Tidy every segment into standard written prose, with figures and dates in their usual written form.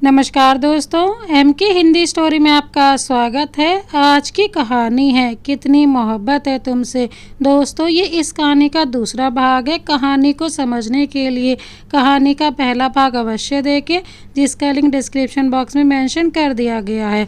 नमस्कार दोस्तों, एम के हिंदी स्टोरी में आपका स्वागत है। आज की कहानी है कितनी मोहब्बत है तुमसे। दोस्तों, ये इस कहानी का दूसरा भाग है। कहानी को समझने के लिए कहानी का पहला भाग अवश्य देखें, जिसका लिंक डिस्क्रिप्शन बॉक्स में मेंशन कर दिया गया है।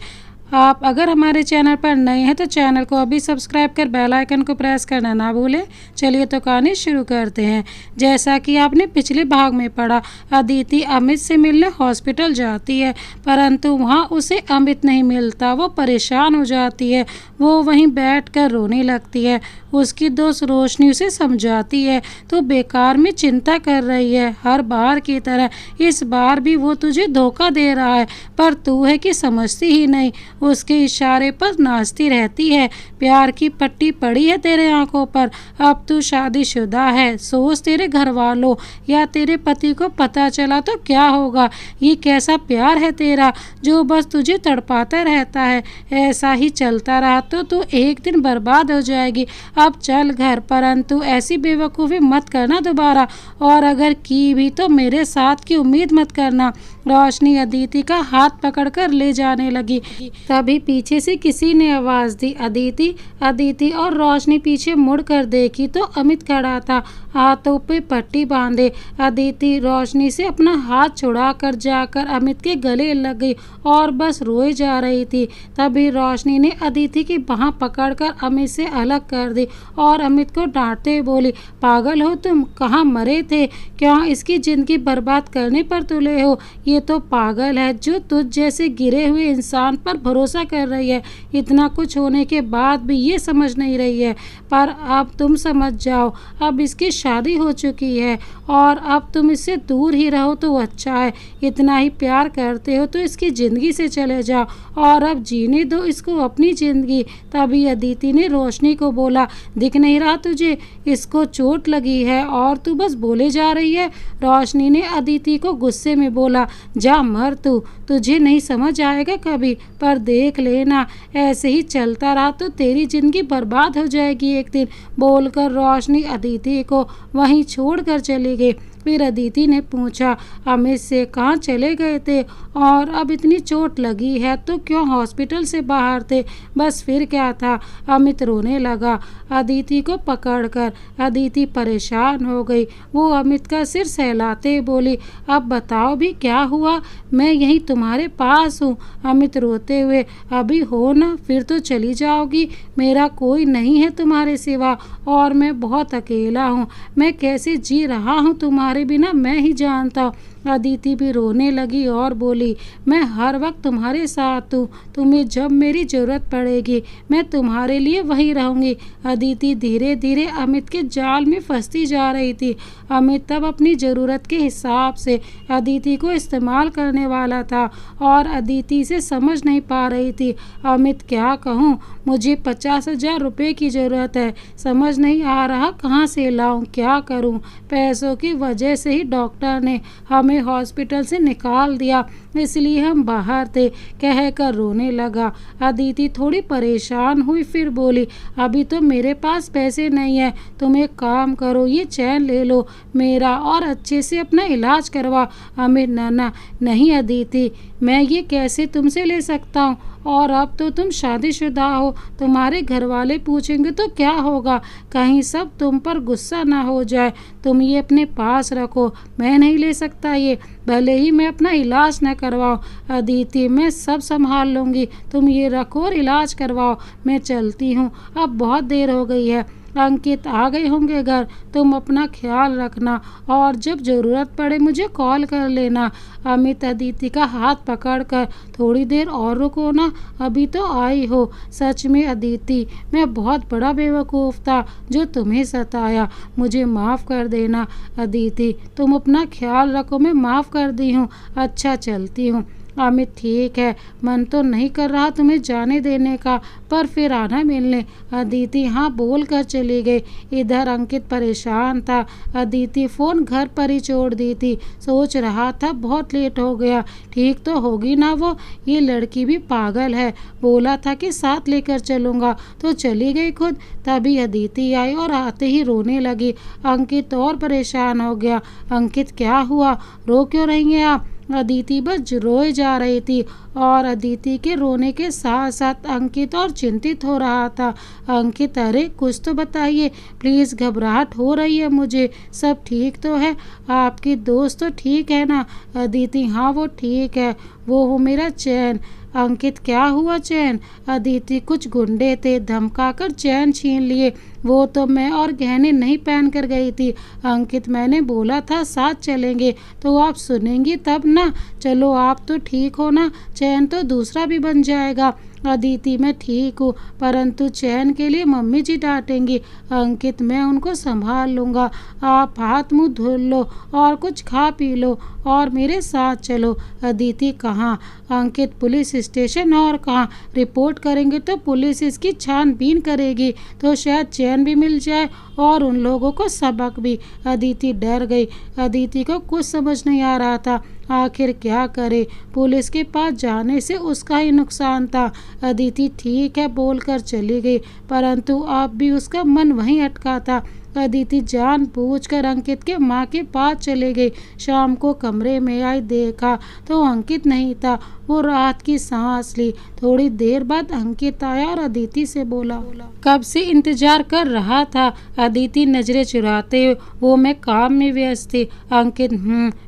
आप अगर हमारे चैनल पर नए हैं तो चैनल को अभी सब्सक्राइब कर बेल आइकन को प्रेस करना ना भूलें। चलिए तो कहानी शुरू करते हैं। जैसा कि आपने पिछले भाग में पढ़ा, अदिति अमित से मिलने हॉस्पिटल जाती है, परंतु वहाँ उसे अमित नहीं मिलता। वो परेशान हो जाती है। वो वहीं बैठकर रोने लगती है। उसकी दोस्त रोशनी उसे समझाती है, तो बेकार में चिंता कर रही है। हर बार की तरह इस बार भी वो तुझे धोखा दे रहा है, पर तू है कि समझती ही नहीं। उसके इशारे पर नाचती रहती है। प्यार की पट्टी पड़ी है तेरे आंखों पर। अब तू शादीशुदा है। सोच, तेरे घर वालों या तेरे पति को पता चला तो क्या होगा। ये कैसा प्यार है तेरा जो बस तुझे तड़पाता रहता है। ऐसा ही चलता रहा तो तू एक दिन बर्बाद हो जाएगी। अब चल घर, परंतु ऐसी बेवकूफ़ी मत करना दोबारा, और अगर की भी तो मेरे साथ की उम्मीद मत करना। रोशनी अदिति का हाथ पकड़कर ले जाने लगी। तभी पीछे से किसी ने आवाज़ दी, अदिति। अदिति और रोशनी पीछे मुड़कर देखी तो अमित खड़ा था, हाथों पे पट्टी बांधे। अदिति रोशनी से अपना हाथ छुड़ाकर जाकर अमित के गले लग गई और बस रोए जा रही थी। तभी रोशनी ने अदिति की बाह पकड़कर अमित से अलग कर दी और अमित को डांटते हुए बोली, पागल हो तुम? कहाँ मरे थे? क्यों इसकी जिंदगी बर्बाद करने पर तुले हो? ये तो पागल है जो तुझ जैसे गिरे हुए इंसान पर भरोसा कर रही है। इतना कुछ होने के बाद भी ये समझ नहीं रही है। पर अब तुम समझ जाओ, अब इसकी शादी हो चुकी है और अब तुम इससे दूर ही रहो तो अच्छा है। इतना ही प्यार करते हो तो इसकी ज़िंदगी से चले जाओ और अब जीने दो इसको अपनी ज़िंदगी। तभी अदिति ने रोशनी को बोला, दिख नहीं रहा तुझे? इसको चोट लगी है और तू बस बोले जा रही है। रोशनी ने अदिति को गुस्से में बोला, जा मर तू, तुझे नहीं समझ आएगा कभी। पर देख लेना, ऐसे ही चलता रहा तो तेरी ज़िंदगी बर्बाद हो जाएगी एक दिन। बोलकर रोशनी अदिति को वहीं छोड़कर चली गई। फिर अदिति ने पूछा, अमित से कहाँ चले गए थे? और अब इतनी चोट लगी है तो क्यों हॉस्पिटल से बाहर थे? बस फिर क्या था? अमित रोने लगा अदिति को पकड़कर। अदिति परेशान हो गई। वो अमित का सिर सहलाते बोली, अब बताओ भी क्या हुआ? मैं यहीं तुम्हारे पास हूँ। अमित रोते हुए, अभी हो ना, फिर तो चली जाओगी। मेरा कोई नहीं है तुम्हारे सिवा और मैं बहुत अकेला हूँ। मैं कैसे जी रहा हूँ तुम्हारे बिना मैं ही जानता हूँ। अदिति भी रोने लगी और बोली, मैं हर वक्त तुम्हारे साथ हूँ। तुम्हें जब मेरी ज़रूरत पड़ेगी मैं तुम्हारे लिए वहीं रहूँगी। अदिति धीरे धीरे अमित के जाल में फंसती जा रही थी। अमित तब अपनी ज़रूरत के हिसाब से अदिति को इस्तेमाल करने वाला था और अदिति से समझ नहीं पा रही थी। अमित, क्या कहूँ, मुझे 50,000 रुपये की ज़रूरत है। समझ नहीं आ रहा कहाँ से लाऊं, क्या करूं। पैसों की वजह से ही डॉक्टर ने हमें हॉस्पिटल से निकाल दिया, इसलिए हम बाहर थे, कहकर रोने लगा। अदिति थोड़ी परेशान हुई, फिर बोली, अभी तो मेरे पास पैसे नहीं है। तुम एक काम करो, ये चैन ले लो मेरा और अच्छे से अपना इलाज करवा। अमित, नाना नहीं अदिति, मैं ये कैसे तुमसे ले सकता हूँ? और अब तो तुम शादीशुदा हो, तुम्हारे घर वाले पूछेंगे तो क्या होगा? कहीं सब तुम पर गुस्सा ना हो जाए। तुम ये अपने पास रखो, मैं नहीं ले सकता ये, भले ही मैं अपना इलाज न करवाऊँ। अदिति, मैं सब संभाल लूँगी, तुम ये रखो और इलाज करवाओ। मैं चलती हूँ, अब बहुत देर हो गई है। अंकित आ गए होंगे घर, तुम अपना ख्याल रखना और जब ज़रूरत पड़े मुझे कॉल कर लेना। अमित अदिति का हाथ पकड़कर, थोड़ी देर और रुको ना, अभी तो आई हो। सच में अदिति, मैं बहुत बड़ा बेवकूफ़ था जो तुम्हें सताया, मुझे माफ़ कर देना। अदिति, तुम अपना ख्याल रखो, मैं माफ़ कर दी हूँ। अच्छा, चलती हूँ। अमित, ठीक है, मन तो नहीं कर रहा तुम्हें जाने देने का, पर फिर आना मिलने। अदिति हाँ बोल कर चली गई। इधर अंकित परेशान था। अदिति फ़ोन घर पर ही छोड़ दी थी। सोच रहा था बहुत लेट हो गया, ठीक तो होगी ना वो, ये लड़की भी पागल है। बोला था कि साथ लेकर चलूँगा तो चली गई खुद। तभी अदिति आई और आते ही रोने लगी। अंकित और परेशान हो गया। अंकित, क्या हुआ, रो क्यों रही हैं आप? अदिति बस रोए जा रही थी और अदिति के रोने के साथ साथ अंकित और चिंतित हो रहा था। अंकित, अरे कुछ तो बताइए प्लीज़, घबराहट हो रही है मुझे, सब ठीक तो है? आपकी दोस्त तो ठीक है ना? अदिति, हाँ वो ठीक है, वो हो मेरा चैन। अंकित, क्या हुआ चैन? अदिति, कुछ गुंडे थे, धमकाकर चैन छीन लिए। वो तो मैं और गहने नहीं पहन कर गई थी। अंकित, मैंने बोला था साथ चलेंगे, तो आप सुनेंगी तब ना। चलो आप तो ठीक हो ना? चैन तो दूसरा भी बन जाएगा। अदिति, मैं ठीक हूँ, परंतु चैन के लिए मम्मी जी डांटेंगी। अंकित, मैं उनको संभाल लूँगा, आप हाथ मुंह धो लो और कुछ खा पी लो और मेरे साथ चलो। अदिति, कहाँ? अंकित, पुलिस स्टेशन। और कहाँ? रिपोर्ट करेंगे तो पुलिस इसकी छानबीन करेगी, तो शायद चैन भी मिल जाए और उन लोगों को सबक भी। अदिति डर गई। अदिति को कुछ समझ नहीं आ रहा था, आखिर क्या करे। पुलिस के पास जाने से उसका ही नुकसान था। अदिति ठीक है बोलकर चली गई, परंतु अब भी उसका मन वहीं अटका था। अदिति जानबूझकर अंकित के माँ के पास चले गई। शाम को कमरे में आई, देखा तो अंकित नहीं था। वो रात की सांस ली। थोड़ी देर बाद अंकित आया और अदिति से बोला, कब से इंतजार कर रहा था। अदिति नजरें चुराते, वो मैं काम में व्यस्त थी। अंकित,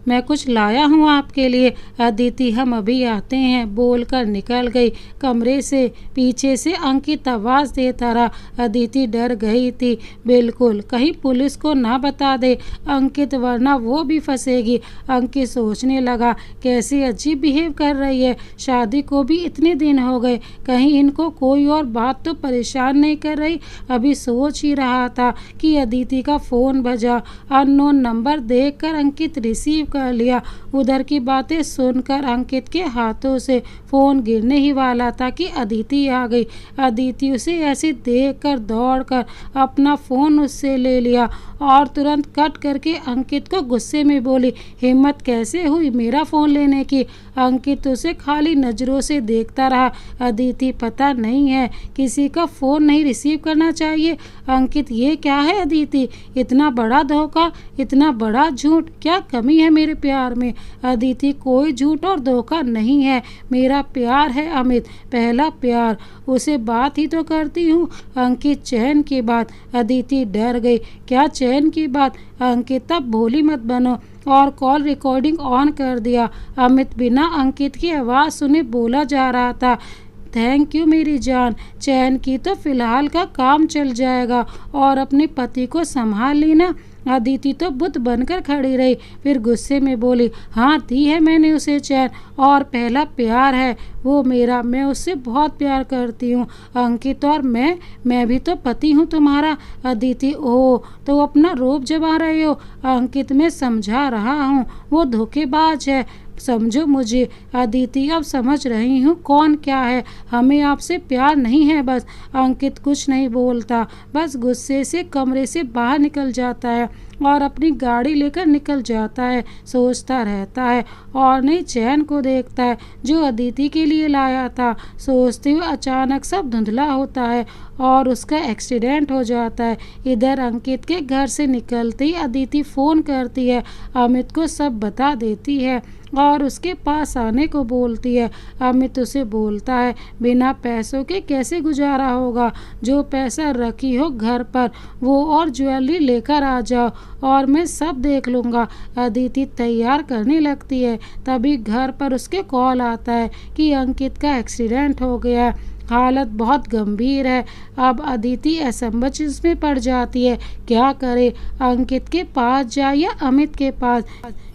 मैं कुछ लाया हूँ आपके लिए। अदिति, हम अभी आते हैं बोलकर निकल गई। कमरे से पीछे से अंकित आवाज देता रहा। अदिति डर गई थी, बिल्कुल कहीं पुलिस को ना बता दे अंकित, वरना वो भी फंसेगी। अंकित सोचने लगा, कैसी अजीब बिहेव कर रही है। शादी को भी इतने दिन हो गए, कहीं इनको कोई और बात तो परेशान नहीं कर रही। अभी सोच ही रहा था कि अदिति का फ़ोन बजा। अननोन नंबर देखकर अंकित रिसीव कर लिया। उधर की बातें सुनकर अंकित के हाथों से फ़ोन गिरने ही वाला था कि अदिति आ गई। अदिति उसे ऐसे देखकर दौड़कर अपना फ़ोन उससे ले लिया और तुरंत कट करके अंकित को गुस्से में बोली, हिम्मत कैसे हुई मेरा फ़ोन लेने की? अंकित उसे खाली नज़रों से देखता रहा। अदिति, पता नहीं है, किसी का फ़ोन नहीं रिसीव करना चाहिए। अंकित, ये क्या है अदिति? इतना बड़ा धोखा, इतना बड़ा झूठ, क्या कमी है मेरे प्यार में? अदिति, कोई झूठ और धोखा नहीं है, मेरा प्यार है अमित, पहला प्यार, उसे बात ही तो करती हूँ। अंकित, चैन की बात। अदिति डर गई, क्या चैन की बात? अंकित, तब भोली मत बनो, और कॉल रिकॉर्डिंग ऑन कर दिया। अमित बिना अंकित की आवाज़ सुने बोला जा रहा था, थैंक यू मेरी जान, चैन की तो फिलहाल का काम चल जाएगा और अपने पति को संभाल लेना। अदिति तो बुत बनकर खड़ी रही, फिर गुस्से में बोली, हाँ दी है मैंने उसे चैन, और पहला प्यार है वो मेरा, मैं उससे बहुत प्यार करती हूँ। अंकित, और मैं भी तो पति हूँ तुम्हारा। अदिति, ओह, तो अपना रोब जमा रहे हो? अंकित, मैं समझा रहा हूँ, वो धोखेबाज है, समझो मुझे। अदिति, अब समझ रही हूँ कौन क्या है, हमें आपसे प्यार नहीं है बस। अंकित कुछ नहीं बोलता, बस गुस्से से कमरे से बाहर निकल जाता है और अपनी गाड़ी लेकर निकल जाता है। सोचता रहता है और नई चैन को देखता है जो अदिति के लिए लाया था। सोचते हुए अचानक सब धुंधला होता है और उसका एक्सीडेंट हो जाता है। इधर अंकित के घर से निकलते ही अदिति फ़ोन करती है, अमित को सब बता देती है और उसके पास आने को बोलती है। अमित उसे बोलता है, बिना पैसों के कैसे गुजारा होगा, जो पैसा रखी हो घर पर वो और ज्वेलरी लेकर आ जाओ और मैं सब देख लूँगा। अदिति तैयार करने लगती है, तभी घर पर उसके कॉल आता है कि अंकित का एक्सीडेंट हो गया है, हालत बहुत गंभीर है। अब अदिति असमंजस में पड़ जाती है, क्या करे, अंकित के पास जाए या अमित के पास?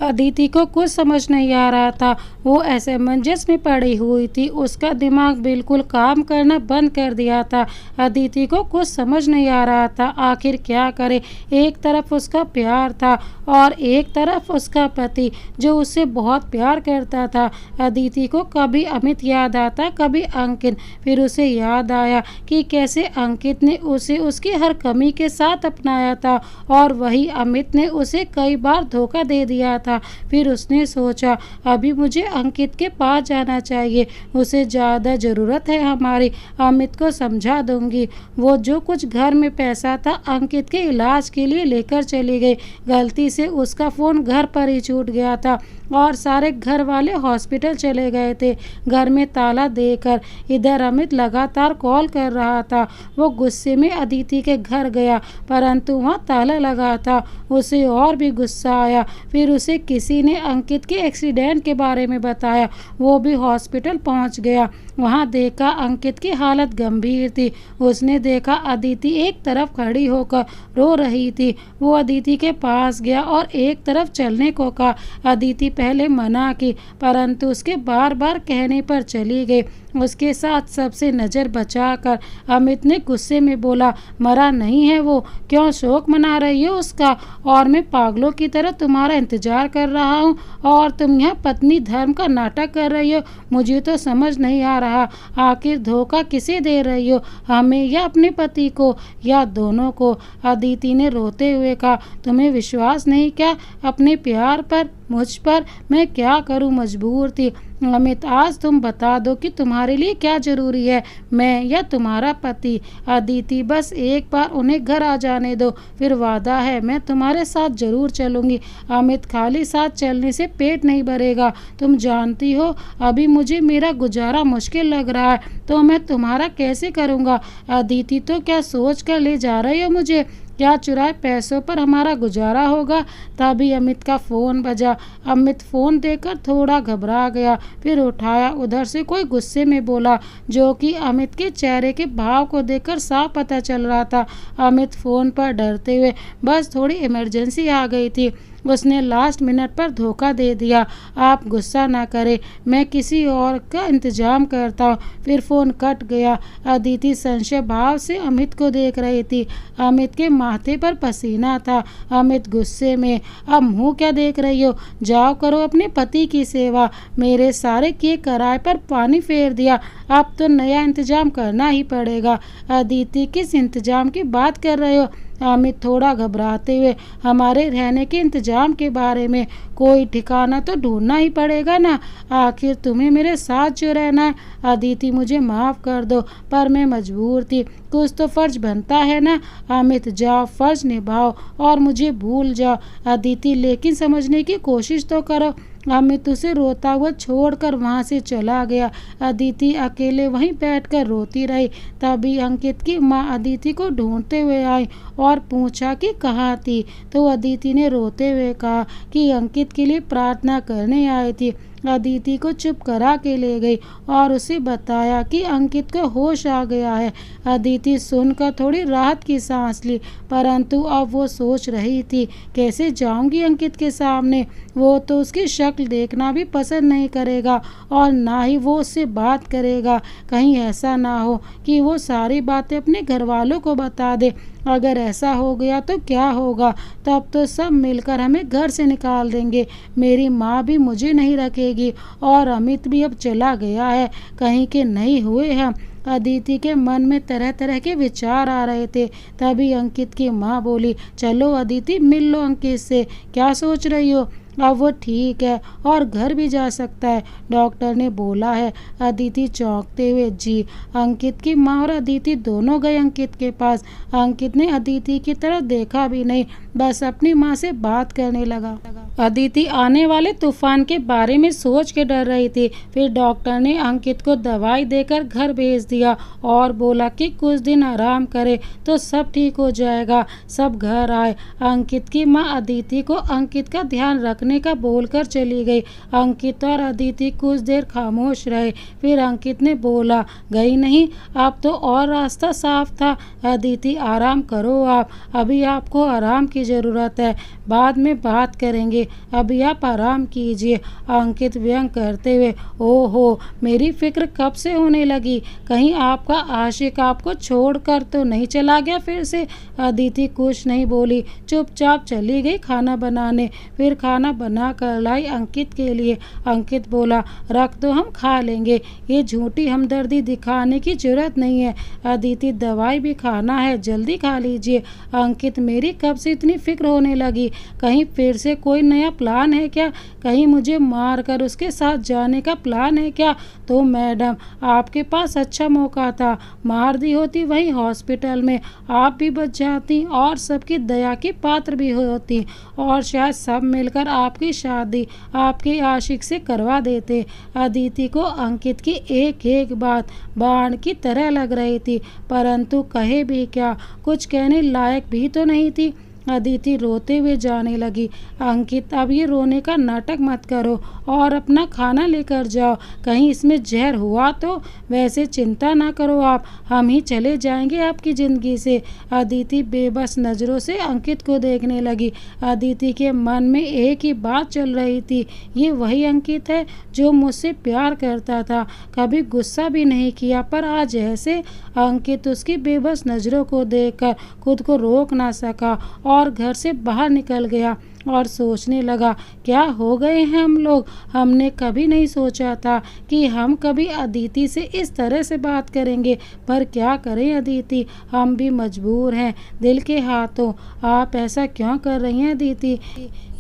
अदिति को कुछ समझ नहीं आ रहा था, वो असमंजस में पड़ी हुई थी, उसका दिमाग बिल्कुल काम करना बंद कर दिया था। अदिति को कुछ समझ नहीं आ रहा था, आखिर क्या करे। एक तरफ उसका प्यार था और एक तरफ उसका पति जो उससे बहुत प्यार करता था। अदिति को कभी अमित याद आता, कभी अंकित, फिर उसे याद आया कि कैसे अंकित ने उसे उसकी हर कमी के साथ अपनाया था और वही अमित ने उसे कई बार धोखा दे दिया था। फिर उसने सोचा अभी मुझे अंकित के पास जाना चाहिए, उसे ज़्यादा ज़रूरत है हमारी। अमित को समझा दूंगी। वो जो कुछ घर में पैसा था अंकित के इलाज के लिए लेकर चली गई। गलती से उसका फ़ोन घर पर ही छूट गया था और सारे घर वाले हॉस्पिटल चले गए थे। घर में ताला देकर इधर अमित लगातार कॉल कर रहा था। वो गुस्से में अदिति के घर गया परंतु वहाँ ताला लगा था। उसे और भी गुस्सा आया। फिर उसे किसी ने अंकित के एक्सीडेंट के बारे में बताया। वो भी हॉस्पिटल पहुँच गया। वहाँ देखा अंकित की हालत गंभीर थी। उसने देखा अदिति एक तरफ खड़ी होकर रो रही थी। वो अदिति के पास गया और एक तरफ चलने को कहा। अदिति पहले मना की परंतु उसके बार बार कहने पर चली गई। उसके साथ सबसे नज़र बचाकर अमित ने गुस्से में बोला, मरा नहीं है वो, क्यों शोक मना रही हो उसका? और मैं पागलों की तरह तुम्हारा इंतजार कर रहा हूँ और तुम यहाँ पत्नी धर्म का नाटक कर रही हो। मुझे तो समझ नहीं आ रहा आखिर धोखा किसे दे रही हो, हमें या अपने पति को या दोनों को? अदिति ने रोते हुए कहा, तुम्हें विश्वास नहीं क्या अपने प्यार पर, मुझ पर? मैं क्या करूं, मजबूर थी। अमित आज तुम बता दो कि तुम्हारे लिए क्या जरूरी है, मैं या तुम्हारा पति? अदिति बस एक बार उन्हें घर आ जाने दो, फिर वादा है मैं तुम्हारे साथ जरूर चलूंगी। अमित खाली साथ चलने से पेट नहीं भरेगा, तुम जानती हो अभी मुझे मेरा गुजारा मुश्किल लग रहा है तो मैं तुम्हारा कैसे करूँगा? अदिति तो क्या सोच कर ले जा रही हो मुझे? क्या चुराए पैसों पर हमारा गुजारा होगा? तभी अमित का फ़ोन बजा। अमित फ़ोन देकर थोड़ा घबरा गया, फिर उठाया। उधर से कोई गुस्से में बोला जो कि अमित के चेहरे के भाव को देखकर साफ पता चल रहा था। अमित फ़ोन पर डरते हुए, बस थोड़ी इमरजेंसी आ गई थी, उसने लास्ट मिनट पर धोखा दे दिया। आप गुस्सा ना करें, मैं किसी और का इंतजाम करता हूँ। फिर फ़ोन कट गया। अदिति संशय भाव से अमित को देख रही थी। अमित के माथे पर पसीना था। अमित गुस्से में, अब मुँह क्या देख रही हो? जाओ करो अपने पति की सेवा। मेरे सारे किए किराए पर पानी फेर दिया, अब तो नया इंतजाम करना ही पड़ेगा। अदिति किस इंतजाम की बात कर रहे हो? अमित थोड़ा घबराते हुए, हमारे रहने के इंतजाम के बारे में। कोई ठिकाना तो ढूंढना ही पड़ेगा ना, आखिर तुम्हें मेरे साथ जो रहना है। अदिति मुझे माफ़ कर दो पर मैं मजबूर थी, कुछ तो फ़र्ज बनता है ना। अमित जाओ, फ़र्ज निभाओ और मुझे भूल जाओ। अदिति लेकिन समझने की कोशिश तो करो। अमित उसे रोता हुआ छोड़कर वहाँ से चला गया। अदिति अकेले वहीं बैठकर रोती रही। तभी अंकित की माँ अदिति को ढूंढते हुए आई और पूछा कि कहाँ थी। तो अदिति ने रोते हुए कहा कि अंकित के लिए प्रार्थना करने आई थी। अदिति को चुप करा के ले गई और उसे बताया कि अंकित को होश आ गया है। अदिति सुनकर थोड़ी राहत की सांस ली परंतु अब वो सोच रही थी कैसे जाऊंगी अंकित के सामने। वो तो उसकी शक्ल देखना भी पसंद नहीं करेगा और ना ही वो उससे बात करेगा। कहीं ऐसा ना हो कि वो सारी बातें अपने घर वालों को बता दे। अगर ऐसा हो गया तो क्या होगा? तब तो सब मिलकर हमें घर से निकाल देंगे। मेरी माँ भी मुझे नहीं रखेगी और अमित भी अब चला गया है, कहीं के नहीं हुए हम। अदिति के मन में तरह तरह के विचार आ रहे थे। तभी अंकित की माँ बोली, चलो अदिति मिल लो अंकित से, क्या सोच रही हो? अब वो ठीक है और घर भी जा सकता है, डॉक्टर ने बोला है। अदिति चौंकते हुए, जी। अंकित की माँ और अदिति दोनों गए अंकित के पास। अंकित ने अदिति की तरफ देखा भी नहीं, बस अपनी माँ से बात करने लगा। अदिति आने वाले तूफान के बारे में सोच के डर रही थी। फिर डॉक्टर ने अंकित को दवाई देकर घर भेज दिया और बोला कि कुछ दिन आराम करे तो सब ठीक हो जाएगा। सब घर आए। अंकित की माँ अदिति को अंकित का ध्यान रखने का बोलकर चली गई। अंकित और अदिति कुछ देर खामोश रहे। फिर अंकित ने बोला, गई नहीं? अब तो और रास्ता साफ था। अदिति आराम करो आप, अभी आपको आराम की ज़रूरत है, बाद में बात करेंगे। अभी आप आराम कीजिए। अंकित व्यंग करते हुए, ओहो, मेरी फिक्र कब से होने लगी, कहीं आपका आशिक आपको छोड़कर तो नहीं चला गया फिर से। अदिति कुछ नहीं बोली, चुपचाप चली गई खाना बनाने। फिर खाना बना कर लाई अंकित के लिए। अंकित बोला, रख दो, हम खा लेंगे, ये झूठी हमदर्दी दिखाने की जरूरत नहीं है। अदिति, दवाई भी खाना है, जल्दी खा लीजिए। अंकित, मेरी कब से इतनी फिक्र होने लगी, कहीं फिर से कोई नया प्लान है क्या, कहीं मुझे मार कर उसके साथ जाने का प्लान है क्या। तो मैडम, आपके पास अच्छा मौका था, मार दी होती वही हॉस्पिटल में, आप भी बच जाती और सबकी दया की पात्र भी होती, और शायद सब मिलकर आपकी शादी आपके आशिक से करवा देते। अदिति को अंकित की एक एक बात बाण की तरह लग रही थी, परंतु कहे भी क्या, कुछ कहने लायक भी तो नहीं थी। अदिति रोते हुए जाने लगी। अंकित, अब ये रोने का नाटक मत करो और अपना खाना लेकर जाओ, कहीं इसमें जहर हुआ तो। वैसे चिंता ना करो आप, हम ही चले जाएंगे आपकी ज़िंदगी से। अदिति बेबस नज़रों से अंकित को देखने लगी। अदिति के मन में एक ही बात चल रही थी, ये वही अंकित है जो मुझसे प्यार करता था, कभी गुस्सा भी नहीं किया, पर आज ऐसे। अंकित उसकी बेबस नज़रों को देखकर खुद को रोक ना सका और घर से बाहर निकल गया और सोचने लगा, क्या हो गए हैं हम लोग। हमने कभी नहीं सोचा था कि हम कभी अदिति से इस तरह से बात करेंगे, पर क्या करें अदिति, हम भी मजबूर हैं दिल के हाथों। आप ऐसा क्यों कर रही हैं अदिति,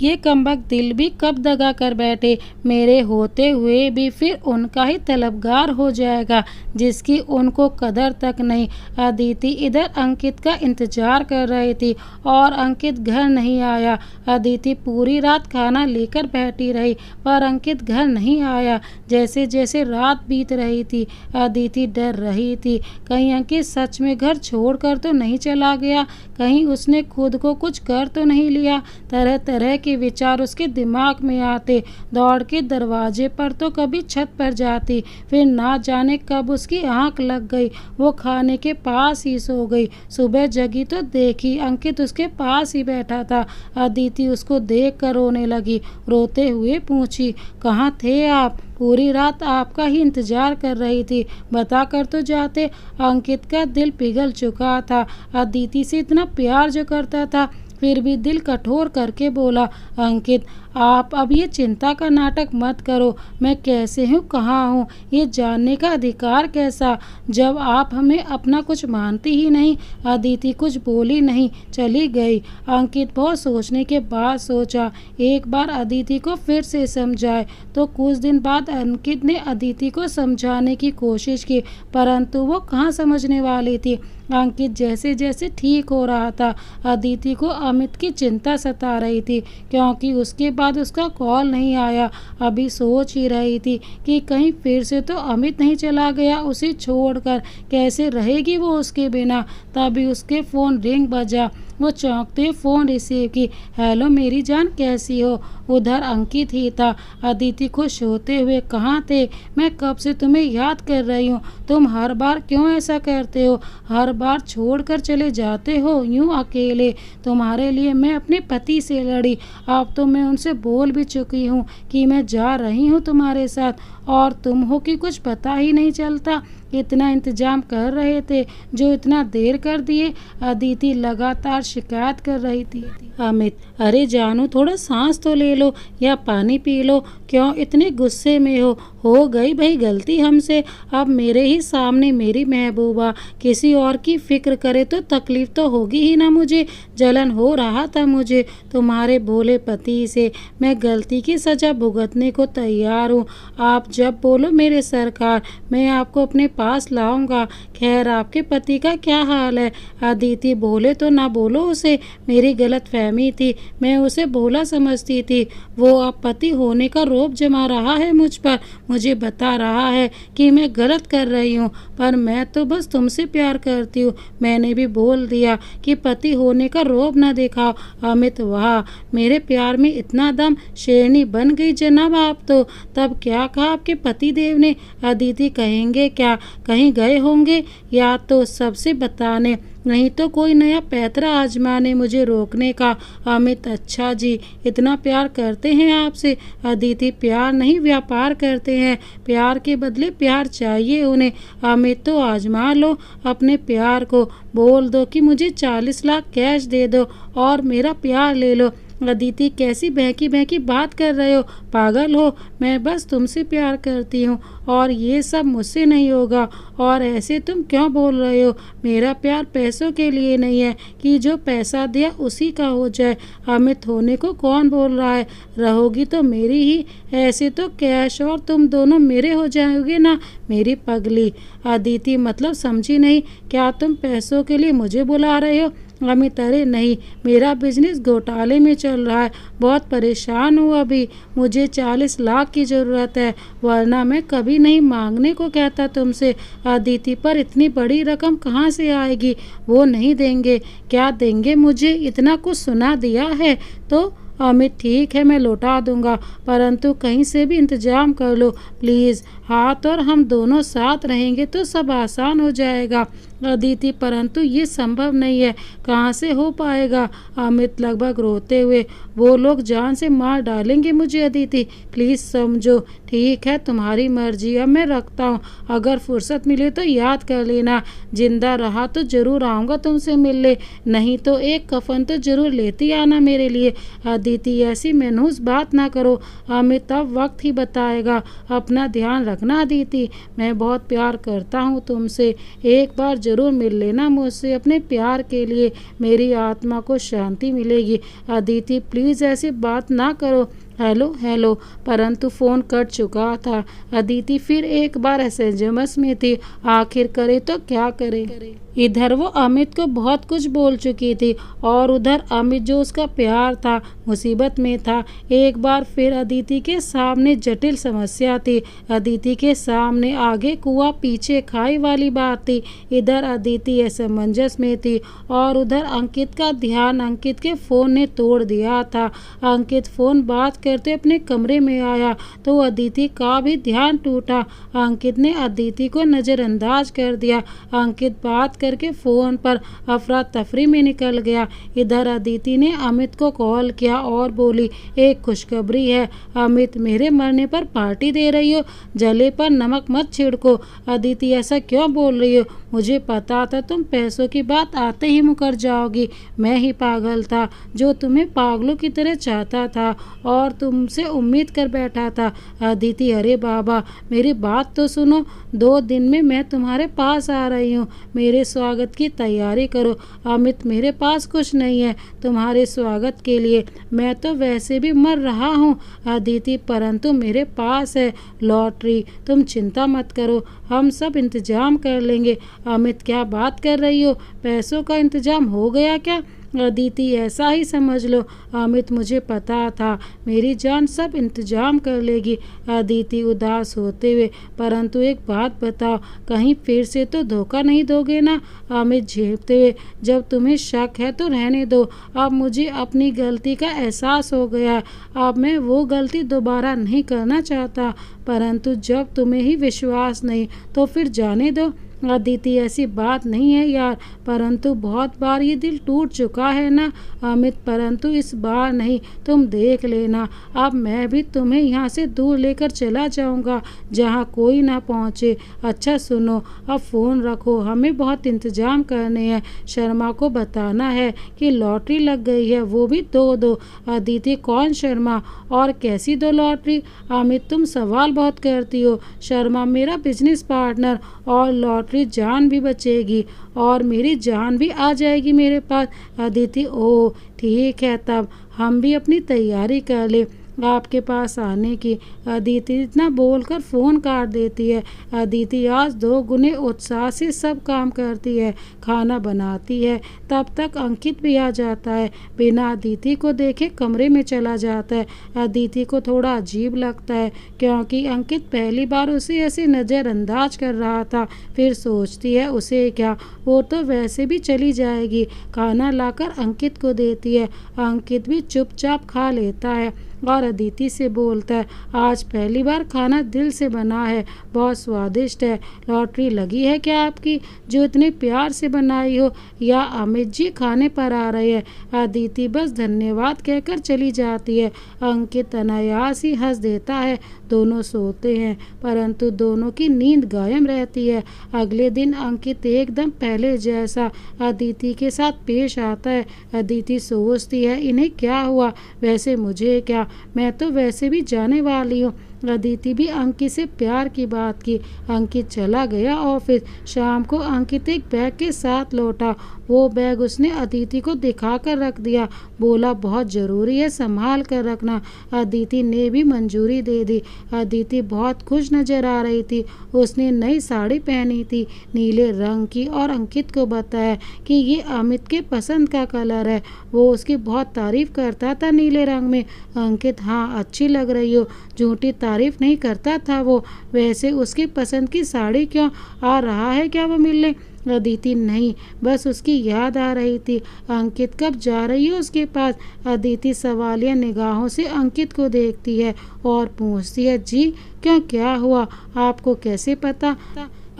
ये कमबख्त दिल भी कब दगा कर बैठे, मेरे होते हुए भी फिर उनका ही तलबगार हो जाएगा जिसकी उनको कदर तक नहीं। अदिति इधर अंकित का इंतजार कर रही थी और अंकित घर नहीं आया। अदिति पूरी रात खाना लेकर बैठी रही, पर अंकित घर नहीं आया। जैसे जैसे रात बीत रही थी, अदिति डर रही थी, कहीं अंकित सच में घर छोड़कर तो नहीं चला गया, कहीं उसने खुद को कुछ कर तो नहीं लिया। तरह तरह के विचार उसके दिमाग में आते। दौड़ के दरवाजे पर तो कभी छत पर जाती, फिर ना जाने कब उसकी आंख लग गई, वो खाने के पास ही सो गई। सुबह जगी तो देखी अंकित उसके पास ही बैठा था। अदिति उसको देख कर रोने लगी, रोते हुए पूछी, कहाँ थे आप, पूरी रात आपका ही इंतजार कर रही थी, बता कर तो जाते। अंकित का दिल पिघल चुका था। अदिति से इतना प्यार जो करता था, फिर भी दिल कठोर करके बोला, अंकित, आप अब ये चिंता का नाटक मत करो, मैं कैसे हूँ, कहाँ हूँ, ये जानने का अधिकार कैसा, जब आप हमें अपना कुछ मानती ही नहीं। अदिति कुछ बोली नहीं, चली गई। अंकित बहुत सोचने के बाद सोचा, एक बार अदिति को फिर से समझाए। तो कुछ दिन बाद अंकित ने अदिति को समझाने की कोशिश की, परंतु वो कहाँ समझने वाली थी। अंकित जैसे जैसे ठीक हो रहा था, अदिति को अमित की चिंता सता रही थी, क्योंकि उसके बाद उसका कॉल नहीं आया। अभी सोच ही रही थी कि कहीं फिर से तो अमित नहीं चला गया उसे छोड़कर, कैसे रहेगी वो उसके बिना। तभी उसके फ़ोन रिंग बजा। वो चौंकते फ़ोन रिसीव की। हेलो मेरी जान, कैसी हो। उधर अंकित ही था। अदिति खुश होते हुए, कहाँ थे, मैं कब से तुम्हें याद कर रही हूँ, तुम हर बार क्यों ऐसा करते हो, हर बार छोड़कर चले जाते हो यूँ अकेले। तुम्हारे लिए मैं अपने पति से लड़ी, अब तो मैं उनसे बोल भी चुकी हूँ कि मैं जा रही हूँ तुम्हारे साथ, और तुम हो कि कुछ पता ही नहीं चलता। इतना इंतजाम कर रहे थे जो इतना देर कर दिए। अदिति लगातार शिकायत कर रही थी। अमित, अरे जानू, थोड़ा सांस तो ले लो या पानी पी लो, क्यों इतने गुस्से में हो गई भाई गलती हमसे, अब मेरे ही सामने मेरी महबूबा किसी और की फिक्र करे तो तकलीफ तो होगी ही ना। मुझे जलन हो रहा था मुझे तुम्हारे भोले पति से, मैं गलती की सज़ा भुगतने को तैयार हूँ। आप जब बोलो मेरे सरकार, मैं आपको अपने पास लाऊंगा। खैर आपके पति का क्या हाल है। अदिति बोले तो ना बोलो उसे, मेरी गलत फहमी थी, मैं उसे भोला समझती थी। वो अब पति होने का रोब जमा रहा है मुझ पर, मुझे बता रहा है कि मैं गलत कर रही हूँ, पर मैं तो बस तुमसे प्यार करती हूँ। मैंने भी बोल दिया कि पति होने का रोब ना दिखाओ। अमित, वाह, मेरे प्यार में इतना दम, शेरनी बन गई जनाब आप तो। तब क्या कहा आपके आपके पति देव ने? अदिति कहेंगे क्या? कहीं गए होंगे या तो सबसे बताने, नहीं तो कोई नया पैतरा आजमाने मुझे रोकने का। अमित अच्छा जी, इतना प्यार करते हैं आपसे? अदिति प्यार नहीं, व्यापार करते हैं। प्यार के बदले प्यार चाहिए उन्हें। अमित तो आजमा लो अपने प्यार को, बोल दो कि मुझे 40 लाख कैश दे दो और मेरा प्यार ले लो। अदिति कैसी बहकी बहकी बात कर रहे हो? पागल हो? मैं बस तुमसे प्यार करती हूँ और ये सब मुझसे नहीं होगा। और ऐसे तुम क्यों बोल रहे हो? मेरा प्यार पैसों के लिए नहीं है कि जो पैसा दिया उसी का हो जाए। अमित होने को कौन बोल रहा है? रहोगी तो मेरी ही, ऐसे तो कैश और तुम दोनों मेरे हो जाओगे ना मेरी पगली। अदिति मतलब समझी नहीं, क्या तुम पैसों के लिए मुझे बुला रहे हो? अमित अरे नहीं, मेरा बिजनेस घोटाले में चल रहा है, बहुत परेशान हूँ अभी। मुझे 40 लाख की ज़रूरत है, वरना मैं कभी नहीं मांगने को कहता तुमसे। अदिति पर इतनी बड़ी रकम कहाँ से आएगी? वो नहीं देंगे। क्या देंगे मुझे? इतना कुछ सुना दिया है तो? अमित ठीक है, मैं लौटा दूंगा, परंतु कहीं से भी इंतजाम कर लो प्लीज़। हाथ और हम दोनों साथ रहेंगे तो सब आसान हो जाएगा। अदिति परंतु ये संभव नहीं है, कहाँ से हो पाएगा? अमित लगभग रोते हुए, वो लोग जान से मार डालेंगे मुझे। अदिति प्लीज़ समझो। ठीक है, तुम्हारी मर्जी, अब मैं रखता हूँ। अगर फुर्सत मिले तो याद कर लेना, जिंदा रहा तो जरूर आऊँगा तुमसे मिलने, नहीं तो एक कफन तो जरूर लेती आना मेरे लिए। अदिति ऐसी मनहूस बात ना करो, अमित अब वक्त ही बताएगा। अपना ध्यान रखना अदिति, मैं बहुत प्यार करता हूँ तुमसे। एक बार जरूर मिल लेना मुझसे, अपने प्यार के लिए मेरी आत्मा को शांति मिलेगी। अदिति प्लीज़ ऐसी बात ना करो। हेलो हेलो, परंतु फ़ोन कट चुका था। अदिति फिर एक बार असमंजस में थी, आखिर करे तो क्या करे। इधर वो अमित को बहुत कुछ बोल चुकी थी और उधर अमित जो उसका प्यार था मुसीबत में था। एक बार फिर अदिति के सामने जटिल समस्या थी। अदिति के सामने आगे कुआं पीछे खाई वाली बात थी। इधर अदिति असमंजस में थी और उधर अंकित का ध्यान अंकित के फ़ोन ने तोड़ दिया था। अंकित फ़ोन बात करते अपने कमरे में आया तो अदिति का भी ध्यान टूटा। अंकित ने अदिति को नज़रअंदाज कर दिया। अंकित बात करके फ़ोन पर अफरा तफरी में निकल गया। इधर अदिति ने अमित को कॉल किया और बोली, एक खुशखबरी है अमित, मेरे मरने पर पार्टी दे रही हो? जले पर नमक मत छिड़को। अदिति ऐसा क्यों बोल रही हो? मुझे पता था तुम पैसों की बात आते ही मुकर जाओगी। मैं ही पागल था जो तुम्हें पागलों की तरह चाहता था और तुमसे उम्मीद कर बैठा था। अदिति अरे बाबा, मेरी बात तो सुनो। 2 दिन में मैं तुम्हारे पास आ रही हूँ, मेरे स्वागत की तैयारी करो। अमित मेरे पास कुछ नहीं है तुम्हारे स्वागत के लिए, मैं तो वैसे भी मर रहा हूँ। अदिति परंतु मेरे पास है लॉटरी, तुम चिंता मत करो, हम सब इंतजाम कर लेंगे। अमित क्या बात कर रही हो? पैसों का इंतजाम हो गया क्या? अदिति ऐसा ही समझ लो। अमित मुझे पता था मेरी जान सब इंतजाम कर लेगी। अदिति उदास होते हुए, परंतु एक बात बताओ, कहीं फिर से तो धोखा नहीं दोगे ना? अमित झेपते हुए, जब तुम्हें शक है तो रहने दो। अब मुझे अपनी गलती का एहसास हो गया है, अब मैं वो गलती दोबारा नहीं करना चाहता। परंतु जब तुम्हें ही विश्वास नहीं तो फिर जाने दो। अदिति ऐसी बात नहीं है यार, परंतु बहुत बार ये दिल टूट चुका है ना। अमित परंतु इस बार नहीं, तुम देख लेना, अब मैं भी तुम्हें यहाँ से दूर लेकर चला जाऊँगा जहाँ कोई ना पहुँचे। अच्छा सुनो, अब फ़ोन रखो, हमें बहुत इंतजाम करने हैं। शर्मा को बताना है कि लॉटरी लग गई है, वो भी 2-2। अदिति कौन शर्मा और कैसी 2 लॉटरी? अमित तुम सवाल बहुत करती हो। शर्मा मेरा बिजनेस पार्टनर, और लॉटरी जान भी बचेगी और मेरी जान भी आ जाएगी मेरे पास। अदिति ओह ठीक है, तब हम भी अपनी तैयारी कर ले आपके पास आने की। अदिति इतना बोलकर फ़ोन काट देती है। अदिति आज 2 गुने उत्साह से सब काम करती है, खाना बनाती है। तब तक अंकित भी आ जाता है, बिना अदिति को देखे कमरे में चला जाता है। अदिति को थोड़ा अजीब लगता है क्योंकि अंकित पहली बार उसे ऐसे नज़रअंदाज कर रहा था। फिर सोचती है उसे क्या, वो तो वैसे भी चली जाएगी। खाना लाकर अंकित को देती है, अंकित भी चुपचाप खा लेता है। और अदिति से बोलता है, आज पहली बार खाना दिल से बना है, बहुत स्वादिष्ट है। लॉटरी लगी है क्या आपकी, जो इतने प्यार से बनाई हो, या अमित जी खाने पर आ रहे हैं। अदिति बस धन्यवाद कहकर चली जाती है। अंकित अनायास ही हंस देता है। दोनों सोते हैं, परंतु दोनों की नींद गायब रहती है। अगले दिन अंकित एकदम पहले जैसा अदिति के साथ पेश आता है। अदिति सोचती है, इन्हें क्या हुआ, वैसे मुझे क्या, मैं तो वैसे भी जाने वाली हूँ। अदिति भी अंकित से प्यार की बात की। अंकित चला गया ऑफिस। शाम को अंकित एक बैग के साथ लौटा। वो बैग उसने अदिति को दिखाकर रख दिया। बोला, बहुत ज़रूरी है, संभाल कर रखना। अदिति ने भी मंजूरी दे दी। अदिति बहुत खुश नजर आ रही थी। उसने नई साड़ी पहनी थी, नीले रंग की, और अंकित को बताया कि ये अमित के पसंद का कलर है। वो उसकी बहुत तारीफ करता था नीले रंग में। अंकित, हाँ अच्छी लग रही हो, झूठी तारीफ नहीं करता था वो। वैसे उसकी पसंद की साड़ी क्यों, आ रहा है क्या वो मिलने? अदिति, नहीं, बस उसकी याद आ रही थी। अंकित, कब जा रही हो उसके पास? अदिति सवालिया निगाहों से अंकित को देखती है और पूछती है, जी क्यों, क्या हुआ, आपको कैसे पता?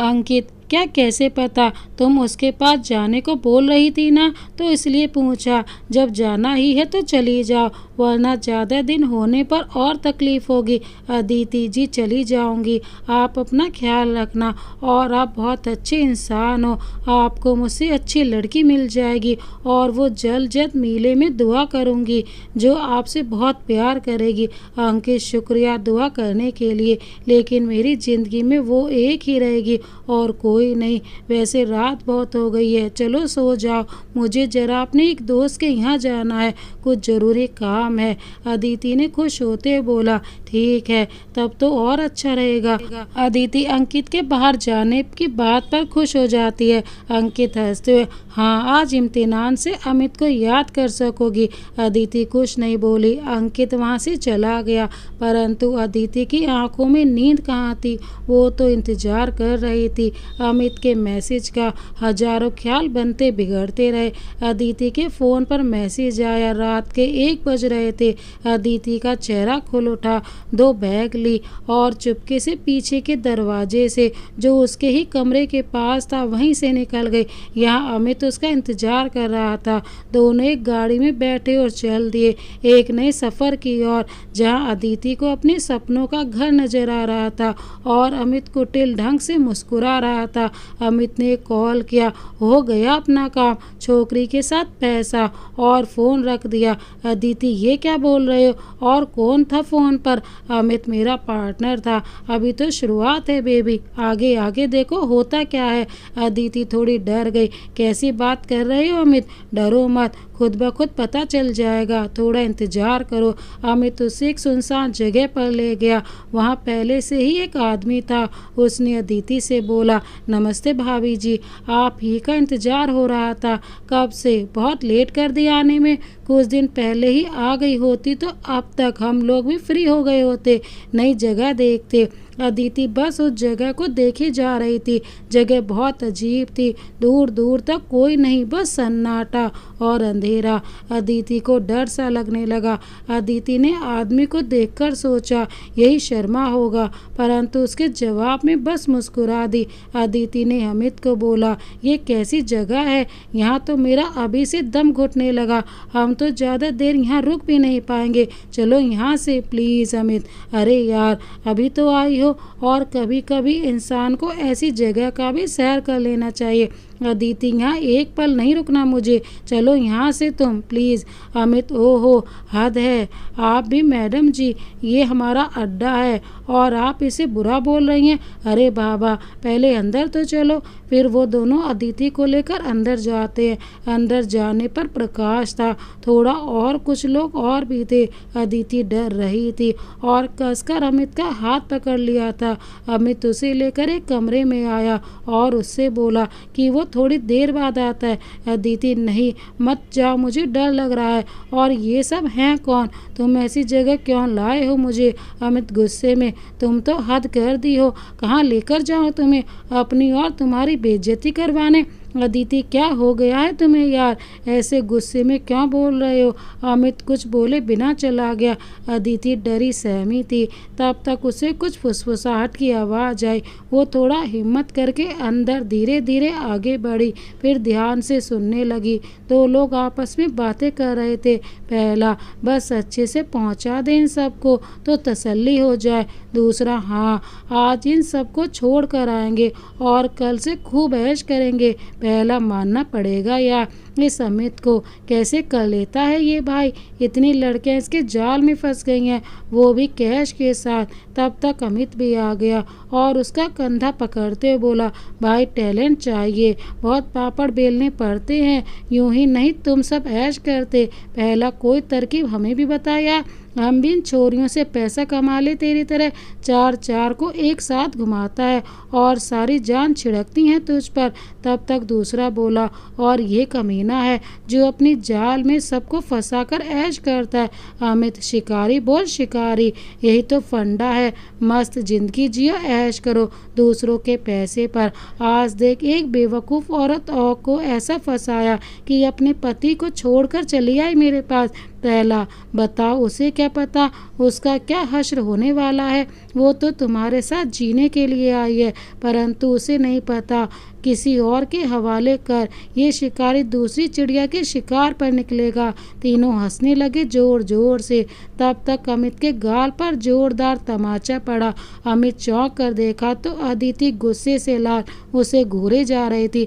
अंकित, क्या कैसे पता, तुम उसके पास जाने को बोल रही थी ना, तो इसलिए पूछा। जब जाना ही है तो चली जाओ, वरना ज़्यादा दिन होने पर और तकलीफ होगी। अदिति जी, चली जाऊंगी, आप अपना ख्याल रखना, और आप बहुत अच्छे इंसान हो। आपको मुझसे अच्छी लड़की मिल जाएगी, और वो जल्द जल्द मिले में दुआ करूंगी, जो आपसे बहुत प्यार करेगी। अंकित, शुक्रिया दुआ करने के लिए, लेकिन मेरी ज़िंदगी में वो एक ही रहेगी और कोई नहीं। वैसे रात बहुत हो गई है, चलो सो जाओ, मुझे जरा अपने एक दोस्त के यहाँ जाना है, कुछ ज़रूरी काम है। अदिति ने खुश होते बोला, ठीक है, तब तो और अच्छा रहेगा। अदिति अंकित के बाहर जाने की बात पर खुश हो जाती है। अंकित हंसते हुए, हाँ, आज इम्तिहान से अमित को याद कर सकोगी। अदिति कुछ नहीं बोली। अंकित वहाँ से चला गया, परंतु अदिति की आंखों में नींद कहाँ थी। वो तो इंतजार कर रही थी अमित के मैसेज का। हजारों ख्याल बनते बिगड़ते रहे। अदिति के फ़ोन पर मैसेज आया। रात के 1 बज रहे थे। अदिति का चेहरा खुल उठा, 2 बैग ली और चुपके से पीछे के दरवाजे से, जो उसके ही कमरे के पास था, वहीं से निकल गई। यहाँ अमित उसका इंतजार कर रहा था। दोनों एक गाड़ी में बैठे और चल दिए एक नए सफ़र की ओर, जहाँ अदिति को अपने सपनों का घर नजर आ रहा था और अमित कुटिल ढंग से मुस्कुरा रहा था। अमित ने कॉल किया, हो गया अपना काम, छोकरी के साथ पैसा, और फ़ोन रख दिया। अदिति, ये क्या बोल रहे हो, और कौन था फ़ोन पर? अमित, मेरा पार्टनर था, अभी तो शुरुआत है बेबी, आगे आगे देखो होता क्या है। अदिति थोड़ी डर गई, कैसी बात कर रहे हो अमित? डरो मत, खुद ब खुद पता चल जाएगा, थोड़ा इंतजार करो। अमित उसे एक सुनसान जगह पर ले गया। वहाँ पहले से ही एक आदमी था। उसने अदिति से बोला, नमस्ते भाभी जी, आप ही का इंतजार हो रहा था, कब से, बहुत लेट कर दिया आने में। कुछ दिन पहले ही आ गई होती तो अब तक हम लोग भी फ्री हो गए होते, नई जगह देखते। अदिति बस उस जगह को देखे जा रही थी। जगह बहुत अजीब थी, दूर दूर तक कोई नहीं, बस सन्नाटा और अंधेरा। अदिति को डर सा लगने लगा। अदिति ने आदमी को देखकर सोचा यही शर्मा होगा, परंतु उसके जवाब में बस मुस्कुरा दी। अदिति ने अमित को बोला, ये कैसी जगह है, यहाँ तो मेरा अभी से दम घुटने लगा, हम तो ज़्यादा देर यहाँ रुक भी नहीं पाएंगे, चलो यहाँ से प्लीज़। अमित, अरे यार, अभी तो आई हो, और कभी कभी इंसान को ऐसी जगह का भी सैर कर लेना चाहिए। अदिति, यहाँ एक पल नहीं रुकना मुझे, चलो यहाँ से तुम प्लीज़। अमित, ओहो, हद है, आप भी मैडम जी, ये हमारा अड्डा है और आप इसे बुरा बोल रही हैं। अरे बाबा, पहले अंदर तो चलो। फिर वो दोनों अदिति को लेकर अंदर जाते हैं। अंदर जाने पर प्रकाश था, थोड़ा और कुछ लोग और भी थे। अदिति डर रही थी और कसकर अमित का हाथ पकड़ लिया था। अमित उसे लेकर एक कमरे में आया और उससे बोला कि वो थोड़ी देर बाद आता है। अदिति, नहीं, मत जाओ, मुझे डर लग रहा है, और ये सब हैं कौन, तुम ऐसी जगह क्यों लाए हो मुझे? अमित गुस्से में, तुम तो हद कर दी हो, कहाँ लेकर जाऊँ तुम्हें, अपनी और तुम्हारी बेइज्जती करवाने? अदिति क्या हो गया है तुम्हें यार, ऐसे गुस्से में क्यों बोल रहे हो। अमित कुछ बोले बिना चला गया। अदिति डरी सहमी थी। तब तक उसे कुछ फुसफुसाहट की आवाज़ आई। वो थोड़ा हिम्मत करके अंदर धीरे धीरे आगे बढ़ी, फिर ध्यान से सुनने लगी। दो लोग आपस में बातें कर रहे थे। पहला, बस अच्छे से पहुंचा दे इन सबको तो तसल्ली हो जाए। दूसरा, हाँ आज इन सबको छोड़ कर आएंगे और कल से खूब ऐश करेंगे। पहला मानना पड़ेगा यार, इस अमित को कैसे कर लेता है ये भाई। इतनी लड़कियां इसके जाल में फंस गई हैं, वो भी कैश के साथ। तब तक अमित भी आ गया और उसका कंधा पकड़ते हुए बोला, भाई टैलेंट चाहिए, बहुत पापड़ बेलने पड़ते हैं, यूं ही नहीं तुम सब ऐश करते। पहला कोई तरकीब हमें भी बताया, हम भी इन छोरियों से पैसा कमा ले तेरी तरह। चार चार को एक साथ घुमाता है और सारी जान छिड़कती हैं तुझ पर। तब तक दूसरा बोला, और ये कमीना है जो अपनी जाल में सबको फंसाकर ऐश करता है। अमित, शिकारी बोल शिकारी, यही तो फंडा है। मस्त जिंदगी जियो, ऐश करो दूसरों के पैसे पर। आज देख एक बेवकूफ़ औरत और को ऐसा फंसाया कि अपने पति को छोड़कर चली आई मेरे पास। पहला, बताओ उसे क्या पता उसका क्या हश्र होने वाला है। वो तो तुम्हारे साथ जीने के लिए आई है, परंतु उसे नहीं पता किसी और के हवाले कर ये शिकारी दूसरी चिड़िया के शिकार पर निकलेगा। तीनों हंसने लगे जोर जोर से। तब तक अमित के गाल पर जोरदार तमाचा पड़ा। अमित चौंक कर देखा तो अदिति गुस्से से लाल उसे घूरे जा रही थी।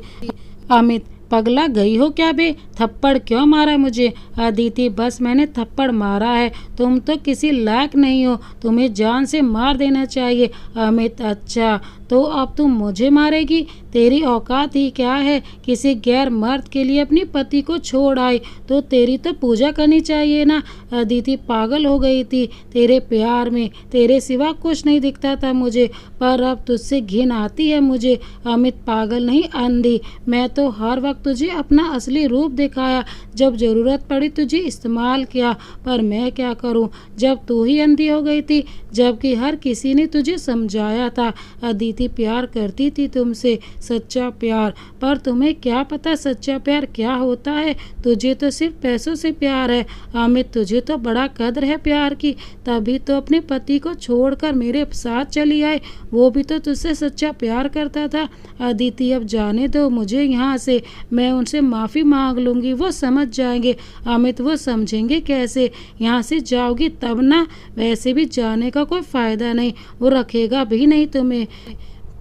अमित, पगला गई हो क्या बे, थप्पड़ क्यों मारा मुझे। अदिति, बस मैंने थप्पड़ मारा है, तुम तो किसी लायक नहीं हो, तुम्हें जान से मार देना चाहिए। अमित, अच्छा तो अब तुम मुझे मारेगी, तेरी औकात ही क्या है। किसी गैर मर्द के लिए अपनी पति को छोड़ आई तो तेरी तो पूजा करनी चाहिए ना। अदिति पागल हो गई थी तेरे प्यार में, तेरे सिवा कुछ नहीं दिखता था मुझे, पर अब तुझसे घिन आती है मुझे। अमित, पागल नहीं अंधी, मैं तो हर वक्त तुझे अपना असली रूप दिखाया, जब ज़रूरत पड़ी तुझे इस्तेमाल किया, पर मैं क्या करूं जब तू ही अंधी हो गई थी, जबकि हर किसी ने तुझे समझाया था अदिति प्यार करती थी तुमसे, सच्चा प्यार। पर तुम्हें क्या पता सच्चा प्यार क्या होता है, तुझे तो सिर्फ पैसों से प्यार है। अमित, तुझे तो बड़ा कद्र है प्यार की, तभी तो अपने पति को छोड़कर मेरे साथ चली आए, वो भी तो तुझसे सच्चा प्यार करता था। अदिति, अब जाने दो मुझे यहाँ से, मैं उनसे माफ़ी मांग लूँगी, वो समझ जाएंगे। अमित, वो समझेंगे कैसे, यहाँ से जाओगी तब ना, वैसे भी जाने का कोई फ़ायदा नहीं, वो रखेगा भी नहीं तुम्हें,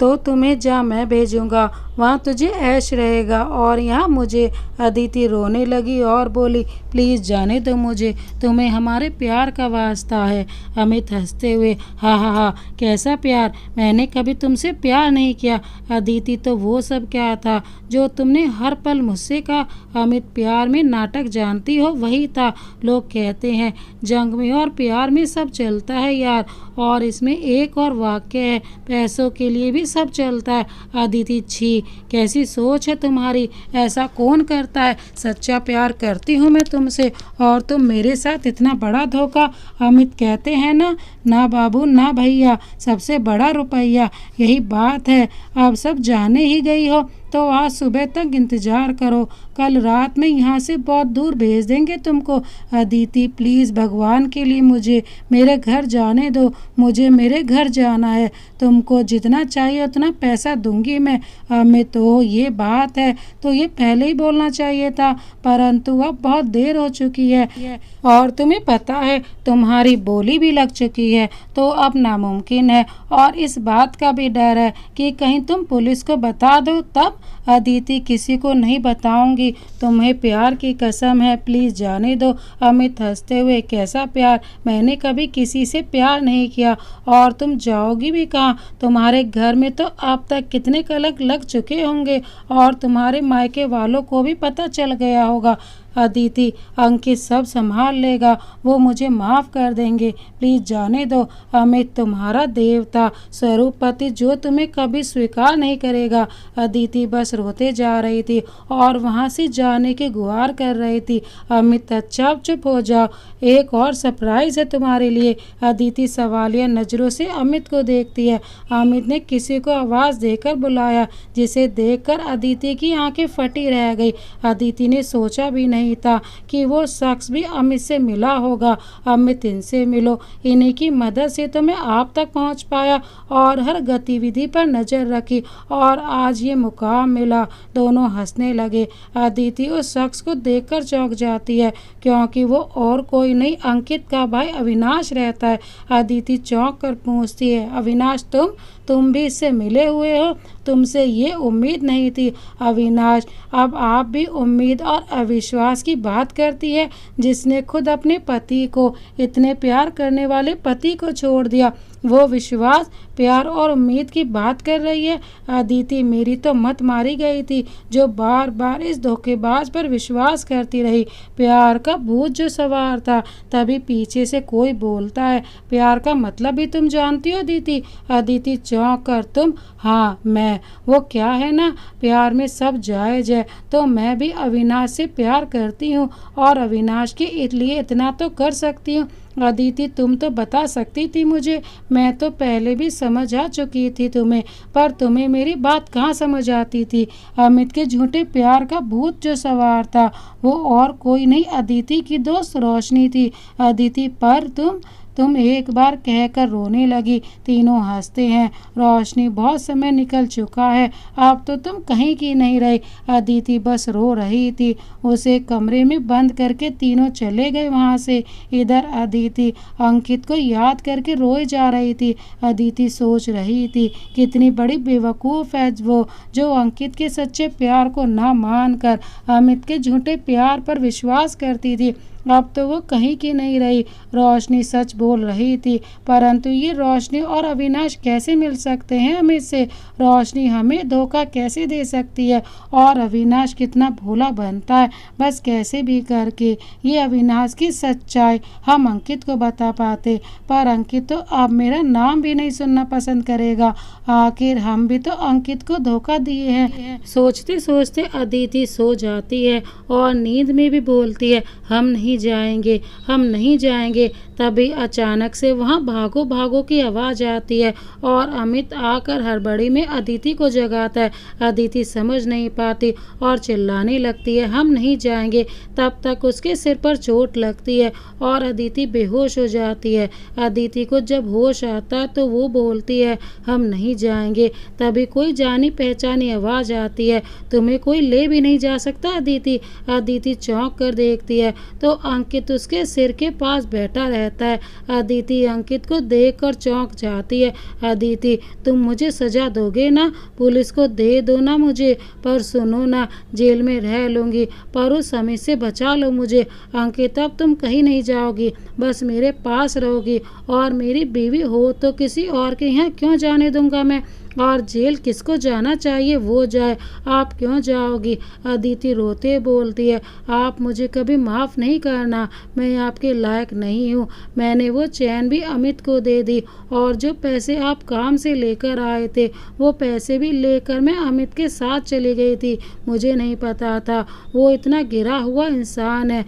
तो तुम्हें जहाँ मैं भेजूँगा वहाँ तुझे ऐश रहेगा और यहाँ मुझे। अदिति रोने लगी और बोली, प्लीज़ जाने दो मुझे, तुम्हें हमारे प्यार का वास्ता है। अमित हंसते हुए, हा हा हा, कैसा प्यार, मैंने कभी तुमसे प्यार नहीं किया। अदिति, तो वो सब क्या था जो तुमने हर पल मुझसे कहा। अमित, प्यार में नाटक जानती हो, वही था। लोग कहते हैं जंग में और प्यार में सब चलता है यार, और इसमें एक और वाक्य है, पैसों के लिए भी सब चलता है। अदिति, छी, कैसी सोच है तुम्हारी, ऐसा कौन करता है। सच्चा प्यार करती हूँ मैं तुमसे और तुम मेरे साथ इतना बड़ा धोखा। अमित, कहते हैं ना, ना बाबू ना भैया, सबसे बड़ा रुपया, यही बात है। अब सब जाने ही गई हो तो आज सुबह तक इंतज़ार करो, कल रात में यहाँ से बहुत दूर भेज देंगे तुमको। अदिति, प्लीज़ भगवान के लिए मुझे मेरे घर जाने दो, मुझे मेरे घर जाना है, तुमको जितना चाहिए उतना पैसा दूंगी मैं। अमित, तो ये बात है तो ये पहले ही बोलना चाहिए था, परंतु अब बहुत देर हो चुकी है और तुम्हें पता है तुम्हारी बोली भी लग चुकी है, तो अब नामुमकिन है। और इस बात का भी डर है कि कहीं तुम पुलिस को बता दो तब। अदिति, किसी को नहीं बताऊंगी, तुम्हें प्यार की कसम है, प्लीज़ जाने दो। अमित हंसते हुए, कैसा प्यार, मैंने कभी किसी से प्यार नहीं किया, और तुम जाओगी भी कहाँ, तुम्हारे घर में तो अब तक कितने कलंक लग चुके होंगे और तुम्हारे मायके वालों को भी पता चल गया होगा। अदिति, अंकित सब संभाल लेगा, वो मुझे माफ़ कर देंगे, प्लीज़ जाने दो। अमित तुम्हारा देवता स्वरूप पति जो तुम्हें कभी स्वीकार नहीं करेगा। अदिति बस रोते जा रही थी और वहाँ से जाने की गुहार कर रही थी। अमित, अच्छा अब चुप हो जाओ, एक और सरप्राइज है तुम्हारे लिए। अदिति सवालिया नज़रों से अमित को देखती है। अमित ने किसी को आवाज़ देकर बुलाया, जिसे देखकर अदिति की आंखें फटी रह गई। अदिति ने सोचा भी नहीं था कि वो शख्स भी अमित से मिला होगा। अमित, इनसे मिलो, इन्हीं की मदद से तो मैं आप तक पहुंच पाया और हर गतिविधि पर नज़र रखी और आज ये मुकाम मिला। दोनों हंसने लगे। अदिति उस शख्स को देखकर चौंक जाती है, क्योंकि वो और कोई नहीं, अंकित का भाई अविनाश रहता है। अदिति चौंक कर पूछती है, अविनाश तुम भी इससे मिले हुए हो? तुमसे ये उम्मीद नहीं थी। अविनाश, अब आप भी उम्मीद और अविश्वास की बात करती है, जिसने खुद अपने पति को, इतने प्यार करने वाले पति को छोड़ दिया, वो विश्वास, प्यार और उम्मीद की बात कर रही है। अदिति, मेरी तो मत मारी गई थी, जो बार बार इस धोखेबाज पर विश्वास करती रही। प्यार का भूत जो सवार था। तभी पीछे से कोई बोलता है, प्यार का मतलब भी तुम जानती हो अदिति? अदिति चौंक कर, तुम? हाँ मैं। वो क्या है ना, प्यार में सब जायज़ है। तो मैं भी अविनाश से प्यार करती हूँ और अविनाश के लिए इतना तो कर सकती हूँ। अदिति, तुम तो बता सकती थी मुझे, मैं तो पहले भी समझ आ चुकी थी तुम्हें, पर तुम्हें मेरी बात कहाँ समझ आती थी। अमित के झूठे प्यार का भूत जो सवार था, वो और कोई नहीं, अदिति की दोस्त रोशनी थी। अदिति, पर तुम एक बार कहकर रोने लगी। तीनों हंसते हैं। रोशनी, बहुत समय निकल चुका है, अब तो तुम कहीं की नहीं रही। अदिति बस रो रही थी। उसे कमरे में बंद करके तीनों चले गए वहाँ से। इधर अदिति अंकित को याद करके रोए जा रही थी। अदिति सोच रही थी, कितनी बड़ी बेवकूफ़ है वो, जो अंकित के सच्चे प्यार को ना मानकर अमित के झूठे प्यार पर विश्वास करती थी। अब तो वो कहीं की नहीं रही। रोशनी सच बोल रही थी, परंतु ये रोशनी और अविनाश कैसे मिल सकते हैं अमित से? रोशनी हमें धोखा कैसे दे सकती है? और अविनाश कितना भोला बनता है, बस कैसे भी करके ये अविनाश की सच्चाई हम अंकित को बता पाते। पर अंकित तो अब मेरा नाम भी नहीं सुनना पसंद करेगा। आखिर हम भी तो अंकित को धोखा दिए हैं। सोचते सोचते अदिति सो जाती है और नींद में भी बोलती है, हम नहीं जाएंगे, हम नहीं जाएंगे। तभी अचानक से वहाँ भागो भागो की आवाज़ आती है और अमित आकर हड़बड़ी में अदिति को जगाता है। अदिति समझ नहीं पाती और चिल्लाने लगती है, हम नहीं जाएंगे। तब तक उसके सिर पर चोट लगती है और अदिति बेहोश हो जाती है। अदिति को जब होश आता तो वो बोलती है, हम नहीं जाएंगे। तभी कोई जानी पहचानी आवाज़ आती है, तुम्हें कोई ले भी नहीं जा सकता अदिति। अदिति चौंक कर देखती है तो अंकित उसके सिर के पास बैठा रहता है। अदिति अंकित को देखकर चौंक जाती है। अदिति, तुम मुझे सजा दोगे ना? पुलिस को दे दो ना मुझे, पर सुनो ना, जेल में रह लूँगी, पर उस अमित से बचा लो मुझे। अंकित, अब तुम कहीं नहीं जाओगी, बस मेरे पास रहोगी, और मेरी बीवी हो तो किसी और के यहाँ क्यों जाने दूंगा मैं? और जेल किसको जाना चाहिए वो जाए, आप क्यों जाओगी? अदिति रोते बोलती है, आप मुझे कभी माफ़ नहीं करना, मैं आपके लायक नहीं हूँ। मैंने वो चैन भी अमित को दे दी और जो पैसे आप काम से लेकर आए थे, वो पैसे भी लेकर मैं अमित के साथ चली गई थी। मुझे नहीं पता था वो इतना गिरा हुआ इंसान है।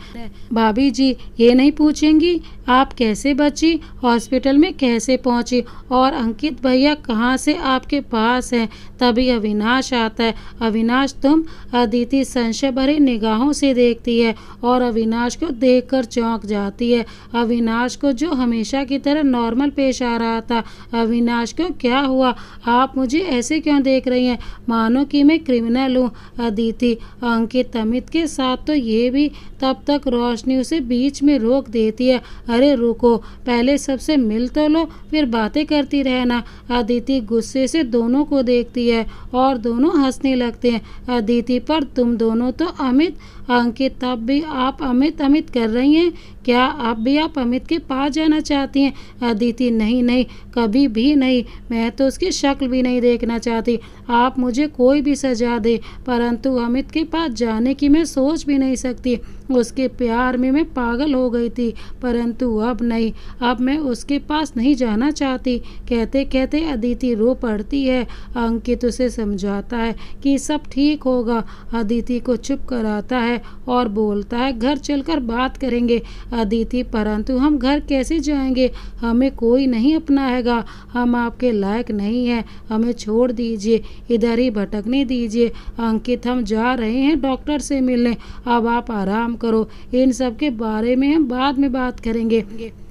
भाभी जी, ये नहीं पूछेंगी आप कैसे बची, हॉस्पिटल में कैसे पहुंची, और अंकित भैया कहाँ से आपके पास हैं? तभी अविनाश आता है। अविनाश, तुम? अदिति संशय भरी निगाहों से देखती है और अविनाश को देखकर चौंक जाती है। अविनाश को जो हमेशा की तरह नॉर्मल पेश आ रहा था। अविनाश को क्या हुआ? आप मुझे ऐसे क्यों देख रही हैं, मानो कि मैं क्रिमिनल हूँ? अदिति, अंकित अमित के साथ तो ये भी। तब तक रोशनी उसे बीच में रोक देती है, अरे रुको, पहले सबसे मिल तो लो, फिर बातें करती रहना। अदिति गुस्से से दोनों को देखती है और दोनों हंसने लगते हैं। अदिति, पर तुम दोनों तो अमित। अंकित, तब भी आप अमित अमित कर रही हैं, क्या अब भी आप अमित के पास जाना चाहती हैं? अदिति, नहीं नहीं, कभी भी नहीं, मैं तो उसकी शक्ल भी नहीं देखना चाहती। आप मुझे कोई भी सजा दे, परंतु अमित के पास जाने की मैं सोच भी नहीं सकती। उसके प्यार में मैं पागल हो गई थी, परंतु अब नहीं, अब मैं उसके पास नहीं जाना चाहती। कहते कहते अदिति रो पड़ती है। अंकित उसे समझाता है कि सब ठीक होगा, अदिति को चुप कराता है और बोलता है घर चलकर बात करेंगे। अदिति परंतु हम घर कैसे जाएंगे, हमें कोई नहीं अपनाएगा, हम आपके लायक नहीं हैं, हमें छोड़ दीजिए, इधर ही भटकने दीजिए। अंकित हम जा रहे हैं डॉक्टर से मिलने, अब आप आराम करो, इन सब के बारे में हम बाद में बात करेंगे,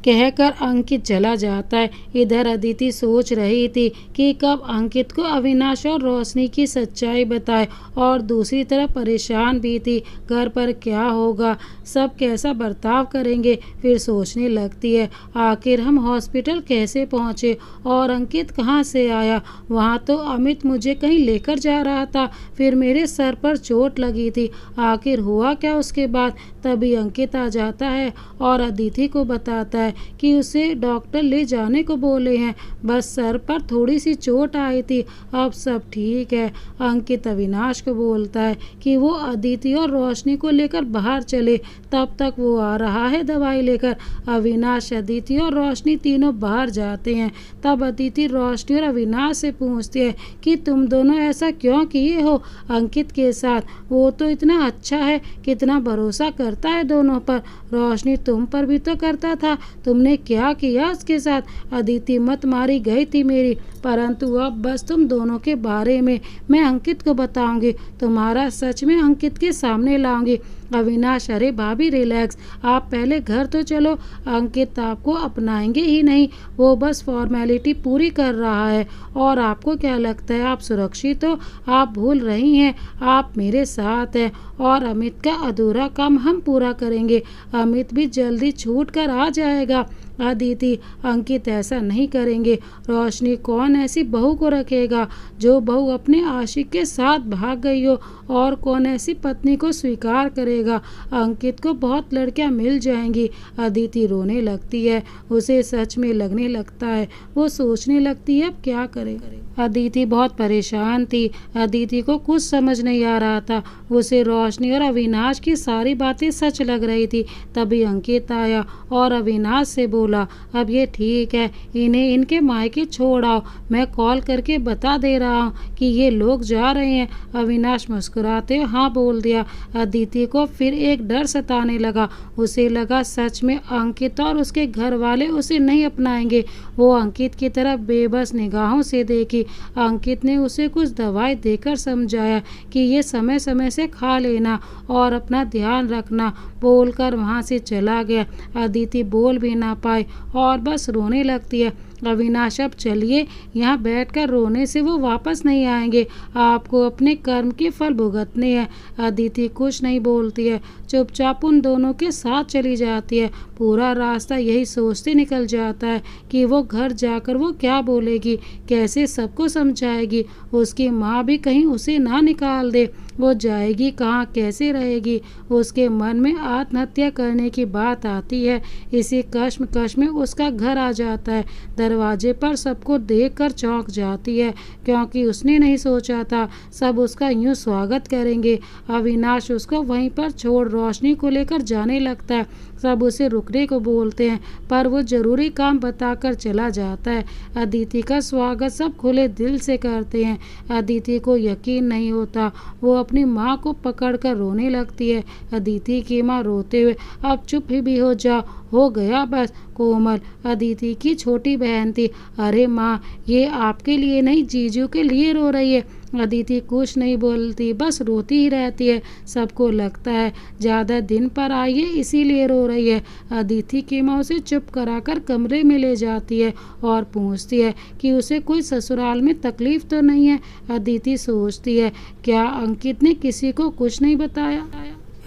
कहकर अंकित चला जाता है। इधर अदिति सोच रही थी कि कब अंकित को अविनाश और रोशनी की सच्चाई बताए, और दूसरी तरफ परेशान भी थी घर पर क्या होगा, सब कैसा बर्ताव करेंगे। फिर सोचने लगती है आखिर हम हॉस्पिटल कैसे पहुँचे और अंकित कहाँ से आया। वहाँ तो अमित मुझे कहीं लेकर जा रहा था, फिर मेरे सर पर चोट लगी थी, आखिर हुआ क्या उसके बाद। तभी अंकित आ जाता है और अदिति को बताता है कि उसे डॉक्टर ले जाने को बोले हैं, बस सर पर थोड़ी सी चोट आई थी, अब सब ठीक है। अंकित अविनाश को बोलता है कि वो अदिति और रोशनी को लेकर बाहर चले, तब तक वो आ रहा है दवाई लेकर। अविनाश, अदिति और रोशनी तीनों बाहर जाते हैं। तब अदिति रोशनी और अविनाश से पूछती है कि तुम दोनों ऐसा क्यों किए हो अंकित के साथ, वो तो इतना अच्छा है, कितना भरोसा करता है दोनों पर। रोशनी तुम पर भी तो करता था, तुमने क्या किया उसके साथ। अदिति मत मारी गई थी मेरी, परंतु अब बस तुम दोनों के बारे में मैं अंकित को बताऊंगी, तुम्हारा सच में अंकित के सामने लाऊंगी। अविनाश, अरे भाभी रिलैक्स, आप पहले घर तो चलो, अंकित आपको अपनाएंगे ही नहीं, वो बस फॉर्मेलिटी पूरी कर रहा है। और आपको क्या लगता है आप सुरक्षित हो, आप भूल रही हैं आप मेरे साथ हैं, और अमित का अधूरा काम हम पूरा करेंगे, अमित भी जल्दी छूट कर आ जाएगा। अदिति, अंकित ऐसा नहीं करेंगे, रोशनी कौन ऐसी बहू को रखेगा जो बहू अपने आशिक के साथ भाग गई हो, और कौन ऐसी पत्नी को स्वीकार करेगा। अंकित को बहुत लड़कियां मिल जाएंगी। अदिति रोने लगती है, उसे सच में लगने लगता है, वो सोचने लगती है अब क्या करे। अदिति बहुत परेशान थी, अदिति को कुछ समझ नहीं आ रहा था, उसे रोशनी और अविनाश की सारी बातें सच लग रही थी। तभी अंकित आया और अविनाश से बोला, अब ये ठीक है, इन्हें इनके मायके छोड़ आओ, मैं कॉल करके बता दे रहा हूँ कि ये लोग जा रहे हैं। अविनाश मुस्कुराते हुए हाँ बोल दिया। अदिति को फिर एक डर सताने लगा, उसे लगा सच में अंकित और उसके घर वाले उसे नहीं अपनाएंगे। वो अंकित की तरफ बेबस निगाहों से देखी। अंकित ने उसे कुछ दवाई देकर समझाया कि ये समय समय से खा लेना और अपना ध्यान रखना, बोलकर वहाँ से चला गया। अदिति बोल भी ना पाई और बस रोने लगती है। अविनाश, अब चलिए, यहाँ बैठकर रोने से वो वापस नहीं आएंगे, आपको अपने कर्म के फल भुगतने हैं। अदिति कुछ नहीं बोलती है, चुपचाप उन दोनों के साथ चली जाती है। पूरा रास्ता यही सोचते निकल जाता है कि वो घर जाकर वो क्या बोलेगी, कैसे सबको समझाएगी, उसकी माँ भी कहीं उसे ना निकाल दे, वो जाएगी कहाँ, कैसे रहेगी। उसके मन में आत्महत्या करने की बात आती है। इसी कश्मकश में उसका घर आ जाता है। दरवाजे पर सबको देखकर चौंक जाती है, क्योंकि उसने नहीं सोचा था सब उसका यूं स्वागत करेंगे। अविनाश उसको वहीं पर छोड़ रोशनी को लेकर जाने लगता है। सब उसे रुकने को बोलते हैं, पर वो जरूरी काम बताकर चला जाता है। अदिति का स्वागत सब खुले दिल से करते हैं। अदिति को यकीन नहीं होता, वो अपनी माँ को पकड़कर रोने लगती है। अदिति की माँ रोते हुए, अब चुप ही भी हो जाओ, हो गया बस। कोमल अदिति की छोटी बहन थी। अरे माँ, ये आपके लिए नहीं, जीजू के लिए रो रही है। अदिति कुछ नहीं बोलती, बस रोती ही रहती है। सबको लगता है ज़्यादा दिन पर आई है इसीलिए रो रही है। अदिति की माँ उसे चुप कराकर कमरे में ले जाती है और पूछती है कि उसे कोई ससुराल में तकलीफ तो नहीं है। अदिति सोचती है, क्या अंकित ने किसी को कुछ नहीं बताया।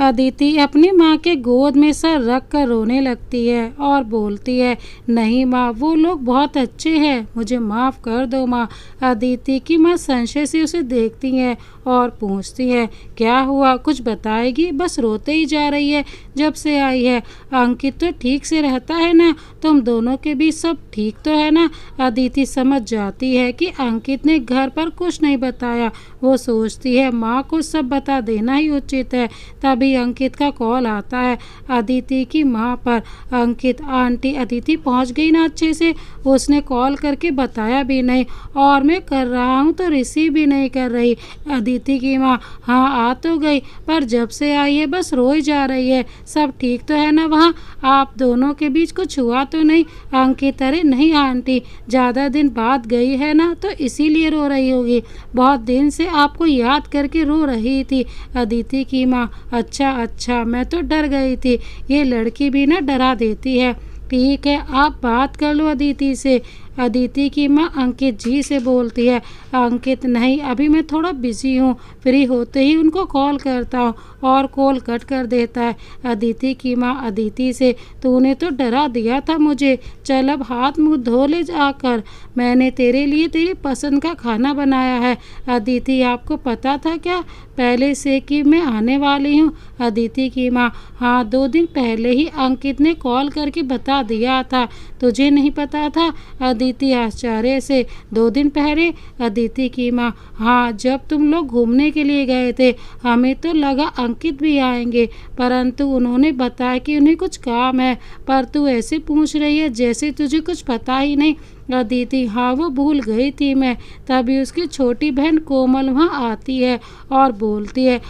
अदिति अपनी माँ के गोद में सर रख कर रोने लगती है और बोलती है, नहीं माँ, वो लोग बहुत अच्छे हैं, मुझे माफ़ कर दो माँ। अदिति की माँ संशय से उसे देखती है और पूछती है, क्या हुआ, कुछ बताएगी। बस रोते ही जा रही है जब से आई है। अंकित तो ठीक से रहता है ना, तुम दोनों के बीच सब ठीक तो है ना। अदिति समझ जाती है कि अंकित ने घर पर कुछ नहीं बताया। वो सोचती है माँ को सब बता देना ही उचित है। तभी तभी अंकित का कॉल आता है अदिति की माँ पर। अंकित, आंटी अदिति पहुँच गई ना अच्छे से? उसने कॉल करके बताया भी नहीं और मैं कर रहा हूँ तो रिसीव भी नहीं कर रही। अदिति की माँ, हाँ आ तो गई, पर जब से आई है बस रोई जा रही है। सब ठीक तो है ना वहाँ? आप दोनों के बीच कुछ हुआ तो नहीं? अंकित, अरे नहीं आंटी, ज़्यादा दिन बाद गई है ना तो इसीलिए रो रही होगी। बहुत दिन से आपको याद करके रो रही थी। अदिति की माँ, अच्छा अच्छा, मैं तो डर गई थी। ये लड़की भी ना डरा देती है। ठीक है, आप बात कर लो अदिति से। अदिति की माँ अंकित जी से बोलती है। अंकित, नहीं अभी मैं थोड़ा बिजी हूँ, फ्री होते ही उनको कॉल करता हूँ, और कॉल कट कर देता है। अदिति की माँ अदिति से, तूने तो डरा दिया था मुझे। चल अब हाथ मुंह धो ले जाकर, मैंने तेरे लिए तेरी पसंद का खाना बनाया है। अदिति, आपको पता था क्या पहले से कि मैं आने वाली हूँ? अदिति की माँ, हाँ 2 दिन पहले ही अंकित ने कॉल करके बता दिया था। तुझे नहीं पता था? अदिति आश्चर्य से, 2 दिन पहले? अदिति की माँ, हाँ जब तुम लोग घूमने के लिए गए थे, हमें तो लगा अंकित भी आएंगे, परंतु उन्होंने बताया कि उन्हें कुछ काम है। पर तू ऐसे पूछ रही है जैसे तुझे कुछ पता ही नहीं। अदिति, हाँ वो भूल गई थी मैं। तभी उसकी छोटी बहन कोमल वहाँ आती है और बोलती है,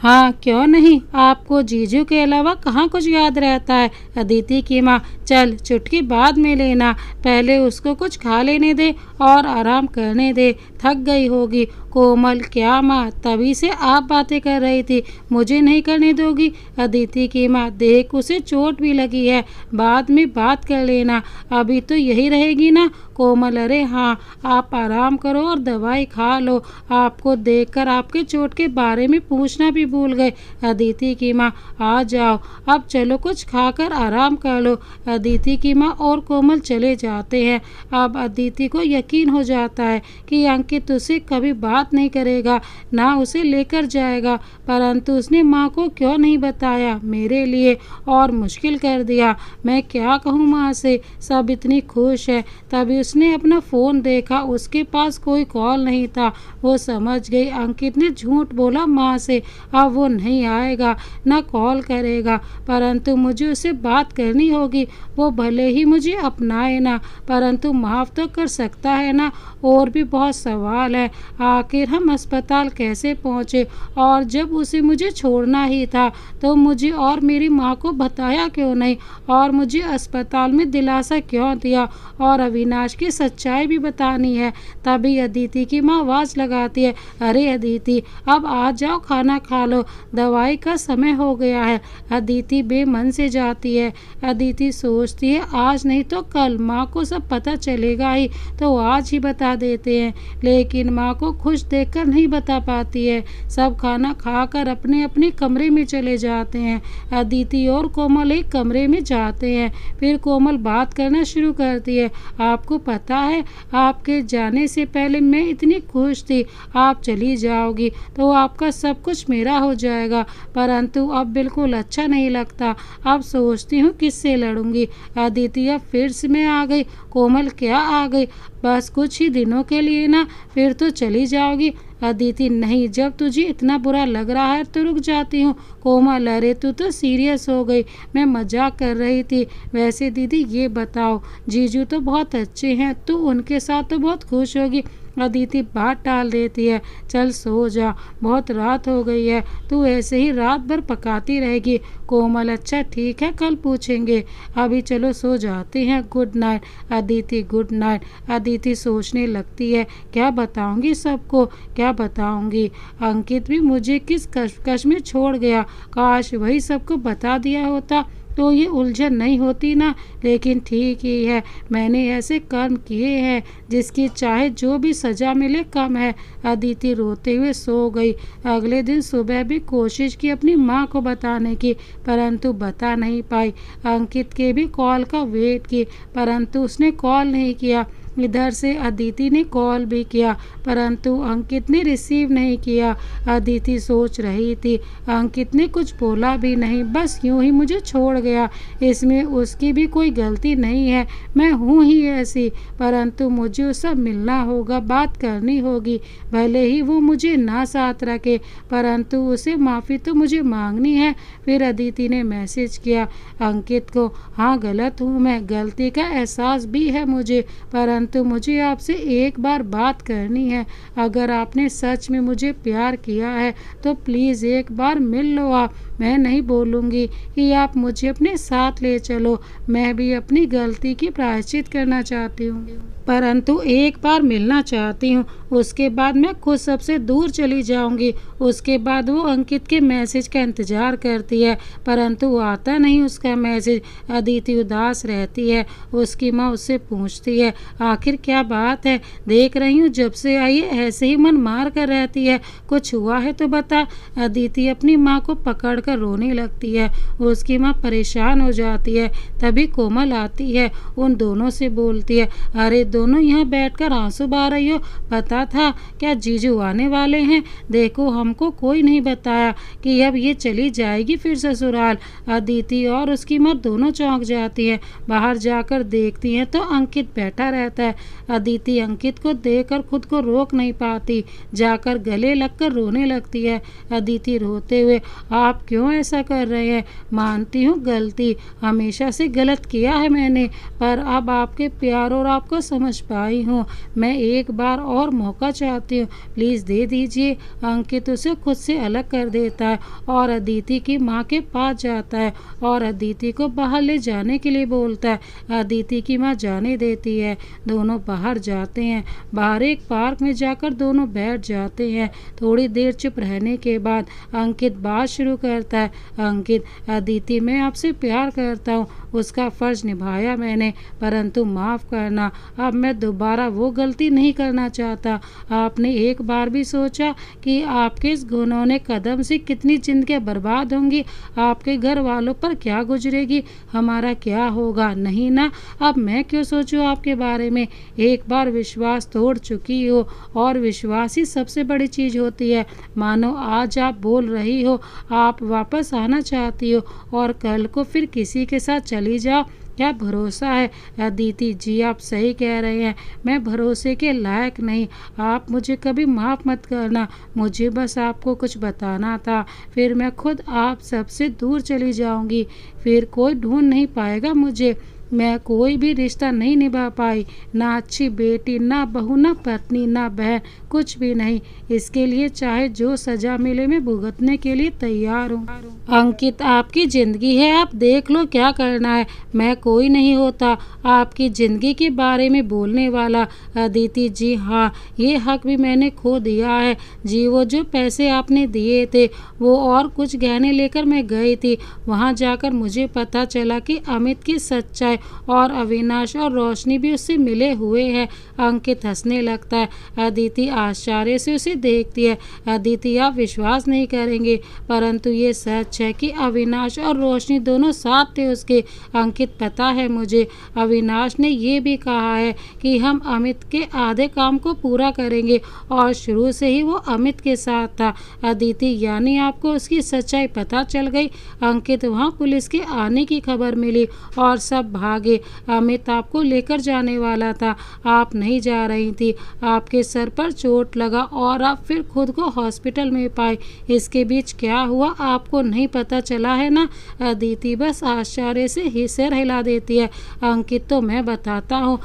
हाँ क्यों नहीं, आपको जीजू के अलावा कहाँ कुछ याद रहता है? अदिति की माँ, चल चुटकी बाद में लेना, पहले उसको कुछ खा लेने दे और आराम करने दे, थक गई होगी। कोमल, क्या माँ, तभी से आप बातें कर रही थी, मुझे नहीं करने दोगी? अदिति की माँ, देख उसे चोट भी लगी है, बाद में बात कर लेना, अभी तो यही रहेगी ना? कोमल, अरे हाँ, आप आराम करो और दवाई खा लो, आपको देखकर आपके चोट के बारे में पूछना भी भूल गए। अदिति की माँ, आ जाओ अब चलो कुछ खाकर आराम कर लो। अदिति की माँ और कोमल चले जाते हैं। अब अदिति को यकीन हो जाता है कि अंकित उसे कभी बात नहीं करेगा, ना उसे लेकर जाएगा, परंतु उसने माँ को क्यों नहीं बताया, मेरे लिए और मुश्किल कर दिया। मैं क्या कहूँ माँ से, सब इतनी खुश है। तभी उसने अपना फ़ोन देखा, उसके पास कोई कॉल नहीं था। वो समझ गई अंकित ने झूठ बोला माँ से, अब वो नहीं आएगा, ना कॉल करेगा, परंतु मुझे उससे बात करनी होगी। वो भले ही मुझे अपनाए ना, परंतु माफ़ तो कर सकता है ना। और भी बहुत सवाल है, आखिर हम अस्पताल कैसे पहुँचे, और जब उसे मुझे छोड़ना ही था तो मुझे और मेरी माँ को बताया क्यों नहीं, और मुझे अस्पताल में दिलासा क्यों दिया, और अविनाश की सच्चाई भी बतानी है। तभी अदिति की माँ आवाज़ लगाती है, अरे अदिति, अब आ जाओ, खाना खा लो, दवाई का समय हो गया है। अदिति बेमन से जाती है। अदिति सोचती है आज नहीं तो कल माँ को सब पता चलेगा ही, तो आज ही बता देते हैं, लेकिन माँ को खुश देखकर नहीं बता पाती है। सब खाना खाकर अपने अपने कमरे में चले जाते हैं। अदिति और कोमल एक कमरे में जाते हैं। फिर कोमल बात करना शुरू करती है, आपको पता है आपके जाने से पहले मैं इतनी खुश थी, आप चली जाओगी तो आपका सब कुछ मेरा हो जाएगा, परंतु अब बिल्कुल अच्छा नहीं लगता, अब सोचती हूँ किससे लड़ूंगी। अदिति, अब फिर से मैं आ गई। कोमल, क्या आ गई? बस कुछ ही दिनों के लिए ना, फिर तो चली जाओगी। अदिति, नहीं, जब तुझे इतना बुरा लग रहा है तो रुक जाती हूँ। कोमल, अरे तू तो सीरियस हो गई, मैं मजाक कर रही थी। वैसे दीदी ये बताओ, जीजू तो बहुत अच्छे हैं, तू उनके साथ तो बहुत खुश होगी। अदिति बात टाल देती है, चल सो जा, बहुत रात हो गई है, तू ऐसे ही रात भर पकाती रहेगी। कोमल, अच्छा ठीक है, कल पूछेंगे, अभी चलो सो जाते हैं, good night. Aditi, good night. Aditi सोचने लगती है, क्या बताऊंगी सबको, क्या बताऊंगी? अंकित भी मुझे किस कश्मकश में छोड़ गया, काश वही सबको बता दिया होता तो ये उलझन नहीं होती ना। लेकिन ठीक ही है, मैंने ऐसे कर्म किए हैं जिसकी चाहे जो भी सज़ा मिले कम है। अदिति रोते हुए सो गई। अगले दिन सुबह भी कोशिश की अपनी माँ को बताने की, परंतु बता नहीं पाई। अंकित के भी कॉल का वेट की, परंतु उसने कॉल नहीं किया। इधर से अदिति ने कॉल भी किया परंतु अंकित ने रिसीव नहीं किया। अदिति सोच रही थी अंकित ने कुछ बोला भी नहीं, बस यूं ही मुझे छोड़ गया। इसमें उसकी भी कोई गलती नहीं है, मैं हूँ ही ऐसी। परंतु मुझे उससे मिलना होगा, बात करनी होगी। भले ही वो मुझे ना साथ रखे परंतु उसे माफ़ी तो मुझे मांगनी है। फिर अदिति ने मैसेज किया अंकित को, हाँ गलत हूँ मैं, गलती का एहसास भी है मुझे, परंतु मुझे आपसे एक बार बात करनी है। अगर आपने सच में मुझे प्यार किया है तो प्लीज़ एक बार मिल लो आप। मैं नहीं बोलूँगी कि आप मुझे अपने साथ ले चलो, मैं भी अपनी गलती की प्रायश्चित करना चाहती हूँ परंतु एक बार मिलना चाहती हूँ, उसके बाद मैं खुद सबसे दूर चली जाऊंगी। उसके बाद वो अंकित के मैसेज का इंतज़ार करती है परंतु आता नहीं उसका मैसेज। अदिति उदास रहती है। उसकी माँ उससे पूछती है आखिर क्या बात है, देख रही हूँ जब से आई है ऐसे ही मन मार कर रहती है, कुछ हुआ है तो बता। अदिति अपनी माँ को पकड़ कर रोने लगती है। उसकी माँ परेशान हो जाती है। तभी कोमल आती है, उन दोनों से बोलती है अरे दोनों यहाँ बैठकर आंसू बहा रही हो, पता था क्या जीजू आने वाले हैं? देखो हमको कोई नहीं बताया कि अब ये चली जाएगी फिर ससुराल। अदिति और उसकी माँ दोनों चौंक जाती हैं। बाहर जाकर देखती हैं तो अंकित बैठा रहता है। अदिति अंकित को देखकर खुद को रोक नहीं पाती, जाकर गले लगकर रोने लगती है। अदिति रोते हुए आप क्यों ऐसा कर रहे हैं? मानती हूँ गलती, हमेशा से गलत किया है मैंने, पर अब आपके प्यार और आपको समझ पाई हूँ। मैं एक बार और मौका चाहती हूँ, प्लीज़ दे दीजिए। अंकित उसे खुद से अलग कर देता है और अदिति की माँ के पास जाता है और अदिति को बाहर ले जाने के लिए बोलता है। अदिति की माँ जाने देती है। दोनों बाहर जाते हैं। बाहर एक पार्क में जाकर दोनों बैठ जाते हैं। थोड़ी देर चुप रहने के बाद अंकित बात शुरू करता है अंकित, अदिति मैं आपसे प्यार करता हूँ, उसका फ़र्ज़ निभाया मैंने, परंतु माफ़ करना, अब मैं दोबारा वो गलती नहीं करना चाहता। आपने एक बार भी सोचा कि आपके इस घिनौने कदम से कितनी जिंदगियां बर्बाद होंगी? आपके घर वालों पर क्या गुजरेगी? हमारा क्या होगा? नहीं ना, अब मैं क्यों सोचूं आपके बारे में? एक बार विश्वास तोड़ चुकी हो और विश्वास ही सबसे बड़ी चीज़ होती है। मानो आज आप बोल रही हो आप वापस आना चाहती हो और कल को फिर किसी के साथ चली जाओ, क्या भरोसा है? अदिति जी आप सही कह रहे हैं, मैं भरोसे के लायक नहीं। आप मुझे कभी माफ़ मत करना, मुझे बस आपको कुछ बताना था, फिर मैं खुद आप सबसे दूर चली जाऊंगी, फिर कोई ढूंढ नहीं पाएगा मुझे। मैं कोई भी रिश्ता नहीं निभा पाई, ना अच्छी बेटी, ना बहू, ना पत्नी, ना बहन, कुछ भी नहीं। इसके लिए चाहे जो सजा मिले मैं भुगतने के लिए तैयार हूँ। अंकित आपकी ज़िंदगी है, आप देख लो क्या करना है, मैं कोई नहीं होता आपकी ज़िंदगी के बारे में बोलने वाला। अदिति जी हाँ, ये हक भी मैंने खो दिया है जी। वो जो पैसे आपने दिए थे वो और कुछ गहने लेकर मैं गई थी, वहाँ जाकर मुझे पता चला कि अमित की सच्चाई और अविनाश और रोशनी भी उससे मिले हुए हैं। अंकित हंसने लगता है। अदिति आश्चर्य से उसे देखती है। अदिति आप विश्वास नहीं करेंगे परंतु ये सच है कि अविनाश और रोशनी दोनों साथ थे उसके। अंकित पता है मुझे, अविनाश ने ये भी कहा है कि हम अमित के आधे काम को पूरा करेंगे और शुरू से ही वो अमित के साथ था। अदिति यानी आपको उसकी सच्चाई पता चल गई? अंकित वहाँ पुलिस के आने की खबर मिली और सब भागे। अमित आपको लेकर जाने वाला था, आप नहीं जा रही थी, आपके सर पर चोट लगा और आप फिर खुद को हॉस्पिटल में पाए। इसके बीच क्या हुआ आपको नहीं पता चला है ना? अदिति बस आश्चर्य से ही सिर हिला देती है। अंकित तो मैं बताता हूँ,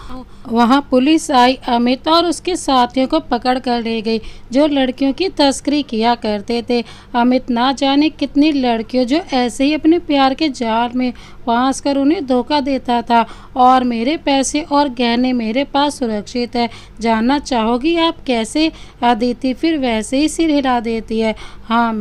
वहाँ पुलिस आई, अमित और उसके साथियों को पकड़ कर ले गई जो लड़कियों की तस्करी किया करते थे। अमित ना जाने कितनी लड़कियों जो ऐसे ही अपने प्यार के जाल में फांस कर उन्हें धोखा देता था और मेरे पैसे और गहने मेरे पास सुरक्षित है। जानना चाहोगी आप कैसे? अदिति फिर वैसे ही सिर हिला देती है। हाँ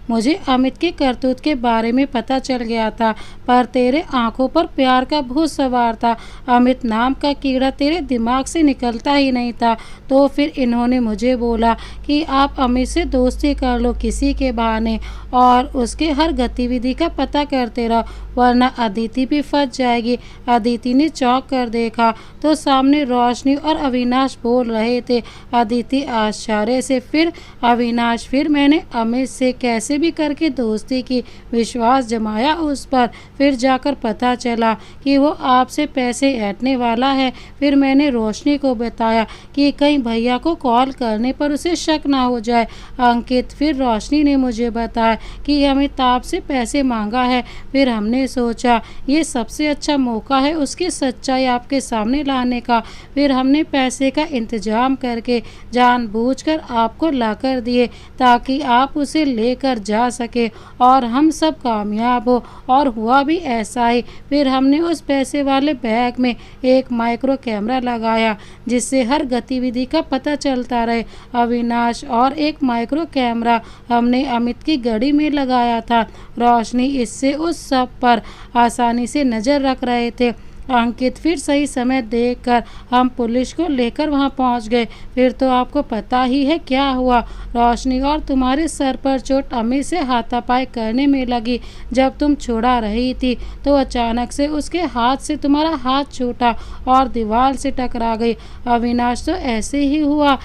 मुझे अमित के करतूत के बारे में पता चल गया था, पर तेरे आंखों पर प्यार का भूत सवार था। अमित नाम का कीड़ा तेरे दिमाग से निकलता ही नहीं था, तो फिर इन्होंने मुझे बोला कि आप अमित से दोस्ती कर लो किसी के बहाने और उसके हर गतिविधि का पता करते रहो, वरना अदिति भी फंस जाएगी। अदिति ने चौंक कर देखा तो सामने रोशनी और अविनाश बोल रहे थे। अदिति आश्चर्य से, फिर अविनाश, फिर मैंने अमित से कैसे भी करके दोस्ती की, विश्वास जमाया उस पर, फिर जाकर पता चला कि वो आपसे पैसे ऐंठने वाला है। फिर मैंने रोशनी को बताया कि कहीं भैया को कॉल करने पर उसे शक ना हो जाए। अंकित, फिर रोशनी ने मुझे बताया कि अमिताभ से पैसे मांगा है। फिर हमने सोचा ये सबसे अच्छा मौका है उसकी सच्चाई आपके सामने लाने का। फिर हमने पैसे का इंतजाम करके जानबूझकर आपको लाकर दिए ताकि आप उसे लेकर जा सके और हम सब कामयाब हो, और हुआ भी ऐसा ही। फिर हमने उस पैसे वाले बैग में एक माइक्रो कैमरा लगाया जिससे हर गतिविधि का पता चलता रहे। अविनाश, और एक माइक्रो कैमरा हमने अमित की घड़ी में लगाया था। रोशनी इससे उस सब पर आसानी से नज़र रख रहे थे। अंकित, फिर सही समय देखकर हम पुलिस को लेकर वहां पहुंच गए। फिर तो आपको पता ही है क्या हुआ। रोशनी, और तुम्हारे सर पर चोट अमित से हाथापाई करने में लगी। जब तुम छुड़ा रही थी तो अचानक से उसके हाथ से तुम्हारा हाथ छूटा और दीवार से टकरा गई। अविनाश, तो ऐसे ही हुआ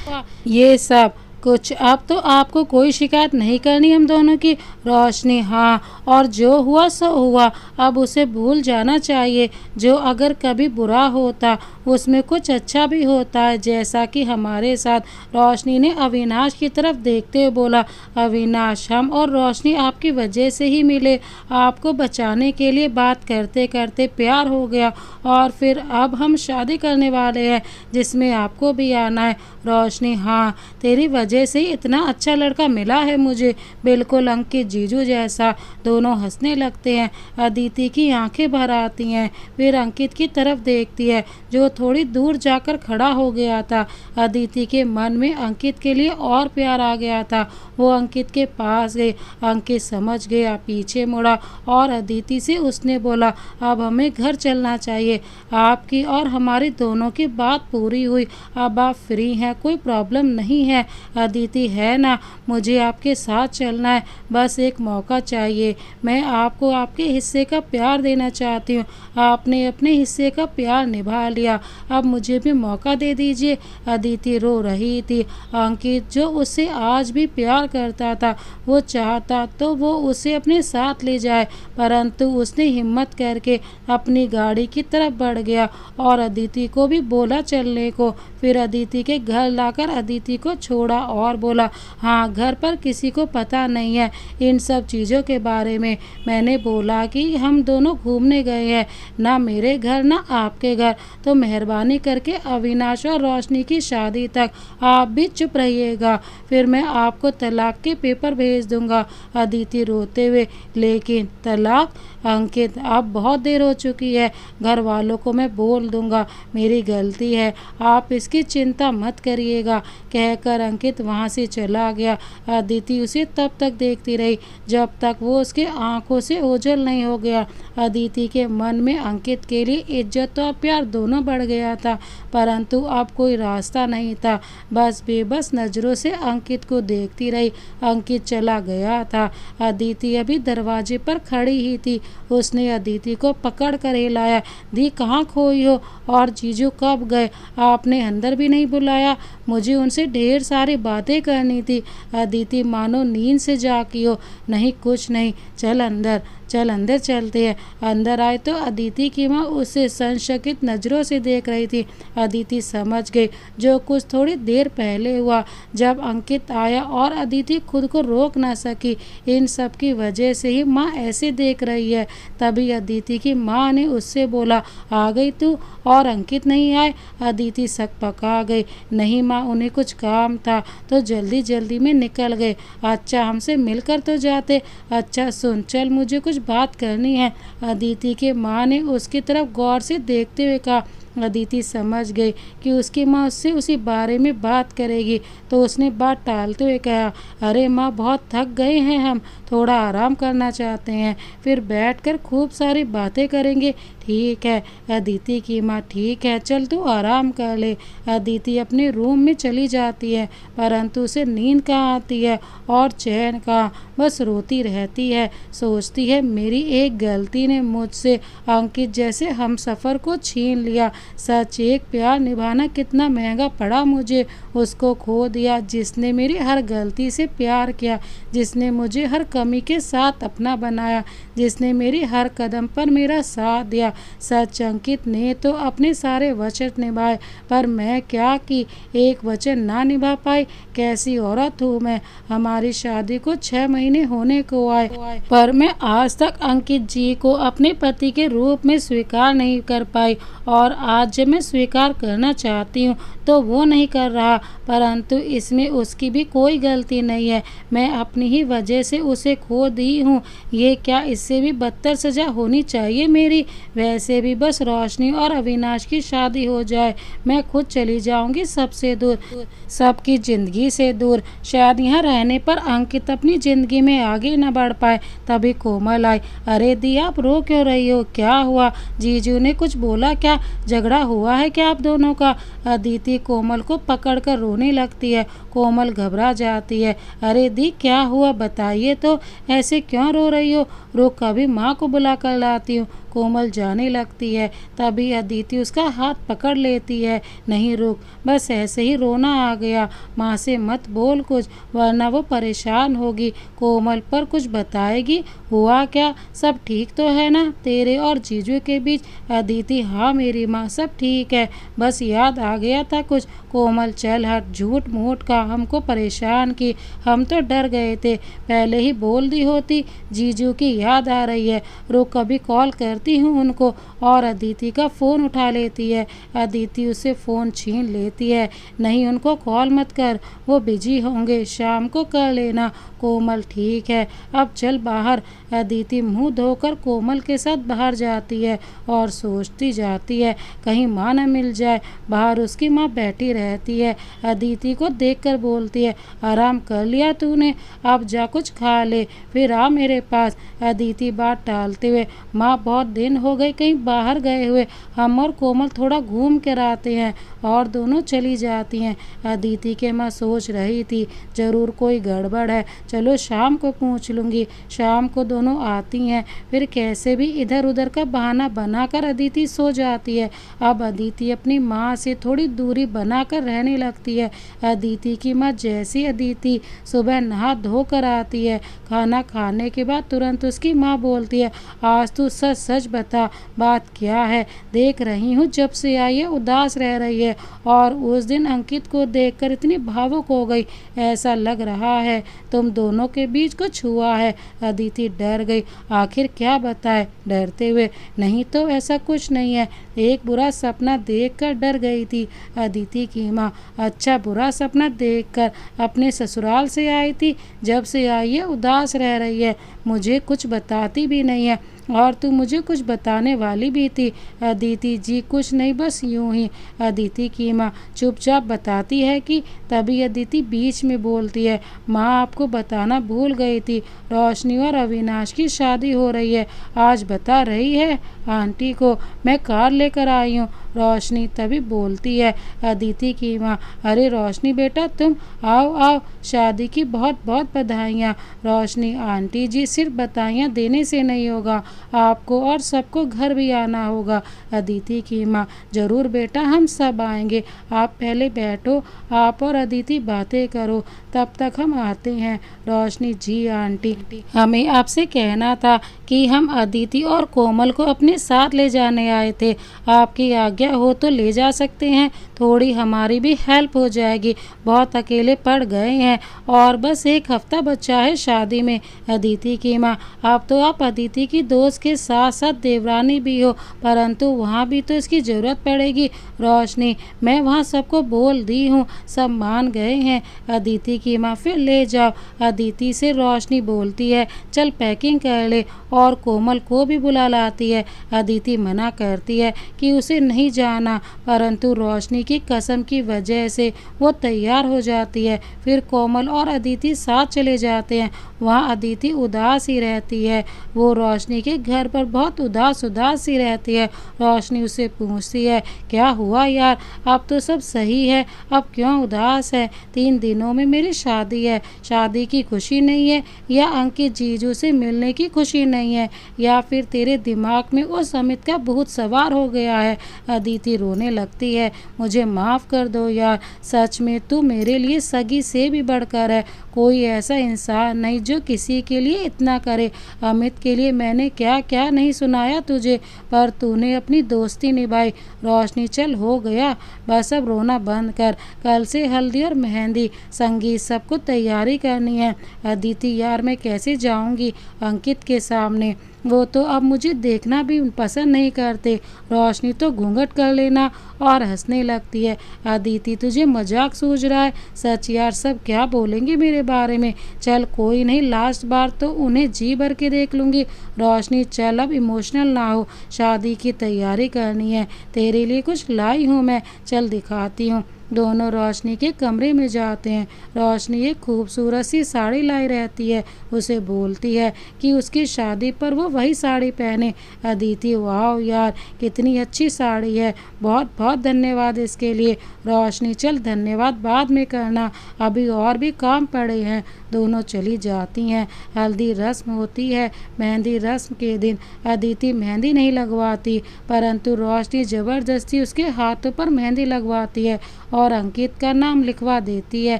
ये सब कुछ। अब तो आपको कोई शिकायत नहीं करनी हम दोनों की। रोशनी, हाँ, और जो हुआ सो हुआ, अब उसे भूल जाना चाहिए। जो अगर कभी बुरा होता उसमें कुछ अच्छा भी होता है, जैसा कि हमारे साथ। रोशनी ने अविनाश की तरफ देखते हुए बोला। अविनाश, हम और रोशनी आपकी वजह से ही मिले। आपको बचाने के लिए बात करते करते प्यार हो गया और फिर अब हम शादी करने वाले हैं जिसमें आपको भी आना है। रोशनी, हाँ, तेरी वजह से ही इतना अच्छा लड़का मिला है मुझे, बिल्कुल अंकित जीजू जैसा। दोनों हंसने लगते हैं। अदिति की आंखें भर आती हैं। फिर अंकित की तरफ देखती है जो थोड़ी दूर जाकर खड़ा हो गया था। अदिति के मन में अंकित के लिए और प्यार आ गया था। वो अंकित के पास गई। अंकित समझ गया, पीछे मुड़ा और अदिति से उसने बोला, अब हमें घर चलना चाहिए। आपकी और हमारी दोनों की बात पूरी हुई। अब आप फ्री हैं, कोई प्रॉब्लम नहीं है। अदिति, है ना, मुझे आपके साथ चलना है, बस एक मौका चाहिए। मैं आपको आपके हिस्से का प्यार देना चाहती हूँ। आपने अपने हिस्से का प्यार निभा लिया, अब मुझे भी मौका दे दीजिए। अदिति रो रही थी। अंकित, जो उससे आज भी प्यार करता था, वो चाहता तो वो उसे अपने साथ ले जाए, परंतु उसने हिम्मत करके अपनी गाड़ी की तरफ बढ़ गया और अदिति को भी बोला चलने को। फिर अदिति के घर लाकर अदिति को छोड़ा और बोला, हाँ, घर पर किसी को पता नहीं है इन सब चीज़ों के बारे में। मैंने बोला कि हम दोनों घूमने गए हैं, ना मेरे घर ना आपके घर, तो मेहरबानी करके अविनाश और रोशनी की शादी तक आप भी चुप रहिएगा, फिर मैं आपको तलाक के पेपर भेज दूंगा। अदिति रोते हुए, लेकिन तलाक? अंकित, अब बहुत देर हो चुकी है, घर वालों को मैं बोल दूंगा, मेरी गलती है, आप इसकी चिंता मत करिएगा, कहकर अंकित वहां से चला गया। अदिति उसे तब तक देखती रही जब तक वो उसके आंखों से ओझल नहीं हो गया। अदिति के मन में अंकित के लिए इज्जत और प्यार दोनों बढ़ गया था, परंतु अब कोई रास्ता नहीं था। बस बेबस नज़रों से अंकित को देखती रही। अंकित चला गया था। अदिति अभी दरवाजे पर खड़ी ही थी। उसने अदिति को पकड़ कर हिलाया। दी, कहाँ खोई हो और जीजू कब गए? आपने अंदर भी नहीं बुलाया, मुझे उनसे ढेर सारी बातें करनी थी। अदिति मानो नींद से जागी हो। नहीं, कुछ नहीं, चल अंदर, चल अंदर चलते हैं। अंदर आए तो अदिति की माँ उसे संशयित नज़रों से देख रही थी। अदिति समझ गई जो कुछ थोड़ी देर पहले हुआ। जब अंकित आया और अदिति खुद को रोक ना सकी, इन सब की वजह से ही माँ ऐसे देख रही है। तभी अदिति की माँ ने उससे बोला, आ गई तू और अंकित नहीं आए? अदिति सकपका गई। नहीं माँ, उन्हें कुछ काम था तो जल्दी जल्दी में निकल गए। अच्छा, हमसे मिलकर तो जाते। अच्छा सुन, चल, मुझे कुछ बात करनी है। अदिति के माँ ने उसकी तरफ गौर से देखते हुए कहा। अदिति समझ गई कि उसकी माँ उससे उसी बारे में बात करेगी, तो उसने बात टालते हुए कहा, अरे माँ, बहुत थक गए हैं हम, थोड़ा आराम करना चाहते हैं, फिर बैठकर खूब सारी बातें करेंगे। ठीक है। अदिति की माँ, ठीक है, चल तू आराम कर ले। अदिति अपने रूम में चली जाती है, परंतु उसे नींद कहाँ आती है और चैन कहाँ, बस रोती रहती है। सोचती है, मेरी एक गलती ने मुझसे अंकित जैसे हमसफ़र को छीन लिया। सच, एक प्यार निभाना कितना महंगा पड़ा मुझे। उसको खो दिया जिसने मेरी हर गलती से प्यार किया, जिसने मुझे हर कमी के साथ अपना बनाया, जिसने मेरी हर कदम पर मेरा साथ दिया। सच, अंकित ने तो अपने सारे वचन निभाए, पर मैं क्या की एक वचन ना निभा पाई। कैसी औरत हूँ मैं। हमारी शादी को 6 महीने होने को आए, पर मैं आज तक अंकित जी को अपने पति के रूप में स्वीकार नहीं कर पाई, और आज जब मैं स्वीकार करना चाहती हूँ तो वो नहीं कर रहा। परंतु इसमें उसकी भी कोई गलती नहीं है, मैं अपनी ही वजह से उसे खो दी हूँ। ये क्या, इससे भी बदतर सजा होनी चाहिए मेरी। वैसे भी बस रोशनी और अविनाश की शादी हो जाए, मैं खुद चली जाऊंगी सबसे दूर, सबकी ज़िंदगी से दूर। शायद यहाँ रहने पर अंकित अपनी ज़िंदगी में आगे न बढ़ पाए। तभी कोमल आई। अरे दी, आप रो क्यों रही हो, क्या हुआ? जीजू ने कुछ बोला क्या? झगड़ा हुआ है क्या आप दोनों का? अदिति कोमल को पकड़कर रोने लगती है। कोमल घबरा जाती है। अरे दी, क्या हुआ, बताइए तो, ऐसे क्यों रो रही हो? रुक, कभी माँ को बुला कर लाती हूँ। कोमल जाने लगती है, तभी अदिति उसका हाथ पकड़ लेती है। नहीं रुक, बस ऐसे ही रोना आ गया, माँ से मत बोल कुछ, वरना वो परेशान होगी। कोमल पर कुछ बताएगी। हुआ क्या, सब ठीक तो है ना तेरे और जीजू के बीच? अदिति, हाँ मेरी माँ, सब ठीक है, बस याद आ गया था कुछ। कोमल, चल हट, झूठ मूठ का हमको परेशान की, हम तो डर गए थे, पहले ही बोल दी होती। जीजू की याद आ रही है, रुक कभी कॉल करती हूँ उनको। और अदिति का फ़ोन उठा लेती है। अदिति उसे फ़ोन छीन लेती है। नहीं, उनको कॉल मत कर, वो बिजी होंगे, शाम को कर लेना। कोमल, ठीक है, अब चल बाहर। अदिति मुंह धोकर कोमल के साथ बाहर जाती है और सोचती जाती है, कहीं माँ न मिल जाए। बाहर उसकी माँ बैठी रहती है। अदिति को देखकर बोलती है, आराम कर लिया तूने, अब जा कुछ खा ले, फिर आ मेरे पास। अदिति बात टालते हुए, माँ बहुत दिन हो गए कहीं बाहर गए हुए, हम और कोमल थोड़ा घूम कर आते हैं। और दोनों चली जाती हैं। अदिति के माँ सोच रही थी, जरूर कोई गड़बड़ है, चलो शाम को पूछ लूँगी। शाम को दोनों आती हैं, फिर कैसे भी इधर उधर का बहाना बनाकर अदिति सो जाती है। अब अदिति अपनी माँ से थोड़ी दूरी बनाकर रहने लगती है। अदिति की माँ जैसी अदिति सुबह नहा धो कर आती है, खाना खाने के बाद तुरंत उसकी माँ बोलती है, आज तू सच सच बता, बात क्या है? देख रही हूँ जब से आई है उदास रह रही है, और उस दिन अंकित को देखकर इतनी भावुक हो गई, ऐसा लग रहा है तुम दोनों के बीच कुछ हुआ है। अदिति डर गई, आखिर क्या बताए डरते हुए। नहीं तो ऐसा कुछ नहीं है, एक बुरा सपना देखकर डर गई थी। अदिति की माँ, अच्छा, बुरा सपना देखकर अपने ससुराल से आई थी, जब से आई है उदास रह रही है, मुझे कुछ बताती भी नहीं है, और तू मुझे कुछ बताने वाली भी थी। अदिति जी, कुछ नहीं, बस यूं ही। अदिति की माँ चुपचाप बताती है कि तभी अदिति बीच में बोलती है, माँ आपको बताना भूल गई थी, रोशनी और अविनाश की शादी हो रही है, आज बता रही है आंटी को, मैं कार लेकर आई हूँ। रोशनी तभी बोलती है, अदिति की माँ, अरे रोशनी बेटा, तुम आओ आओ, शादी की बहुत बहुत बधाइयाँ। रोशनी, आंटी जी, सिर्फ बधाइयाँ देने से नहीं होगा, आपको और सबको घर भी आना होगा। अदिति की माँ, जरूर बेटा, हम सब आएंगे, आप पहले बैठो, आप और अदिति बातें करो, तब तक हम आते हैं। रोशनी, जी आंटी, हमें आपसे कहना था कि हम अदिति और कोमल को अपने साथ ले जाने आए थे, आपकी आज्ञा हो तो ले जा सकते हैं, थोड़ी हमारी भी हेल्प हो जाएगी, बहुत अकेले पड़ गए हैं, और बस एक हफ्ता बचा है शादी में। अदिति की माँ, अब तो आप अदिति की दोस्त के साथ साथ देवरानी भी हो, परंतु वहाँ भी तो इसकी ज़रूरत पड़ेगी। रोशनी, मैं वहाँ सबको बोल दी हूँ, सब मान गए हैं। अदिति की माँ फिर ले जाओ। अदिति से रोशनी बोलती है चल पैकिंग कर ले और कोमल को भी बुला लाती है। अदिति मना करती है कि उसे नहीं जाना, परंतु रोशनी की कसम की वजह से वो तैयार हो जाती है। फिर कोमल और अदिति साथ चले जाते हैं। वहाँ अदिति उदास ही रहती है। वो रोशनी के घर पर बहुत उदास उदास ही रहती है। रोशनी उसे पूछती है क्या हुआ यार, अब तो सब सही है, अब क्यों उदास है? 3 दिनों में मेरी शादी है, शादी की खुशी नहीं है, या अंकित जीजू से मिलने की खुशी नहीं है, या फिर तेरे दिमाग में उस अमित का भूत सवार हो गया है? अदिति रोने लगती है। मुझे माफ़ कर दो यार, सच में तू मेरे लिए सगी से भी बढ़कर है। कोई ऐसा इंसान नहीं जो किसी के लिए इतना करे। अमित के लिए मैंने क्या क्या नहीं सुनाया तुझे, पर तूने अपनी दोस्ती निभाई। रोशनी चल हो गया, बस अब रोना बंद कर। कल से हल्दी और मेहंदी, संगीत, सबको तैयारी करनी है। अदिति यार मैं कैसे जाऊंगी अंकित के सामने, वो तो अब मुझे देखना भी पसंद नहीं करते। रोशनी तो घूंघट कर लेना और हंसने लगती है। अदिति तुझे मजाक सूझ रहा है? सच यार सब क्या बोलेंगे मेरे बारे में? चल कोई नहीं, लास्ट बार तो उन्हें जी भर के देख लूँगी। रोशनी चल अब इमोशनल ना हो, शादी की तैयारी करनी है। तेरे लिए कुछ लाई हूँ मैं, चल दिखाती हूँ। दोनों रोशनी के कमरे में जाते हैं। रोशनी एक खूबसूरत सी साड़ी लाई रहती है। उसे बोलती है कि उसकी शादी पर वो वही साड़ी पहने। अदिति वाह यार कितनी अच्छी साड़ी है, बहुत बहुत धन्यवाद इसके लिए। रोशनी चल धन्यवाद बाद में करना, अभी और भी काम पड़े हैं। दोनों चली जाती हैं। हल्दी रस्म होती है। मेहंदी रस्म के दिन अदिति मेहंदी नहीं लगवाती, परंतु रोशनी ज़बरदस्ती उसके हाथों पर मेहंदी लगवाती है और अंकित का नाम लिखवा देती है।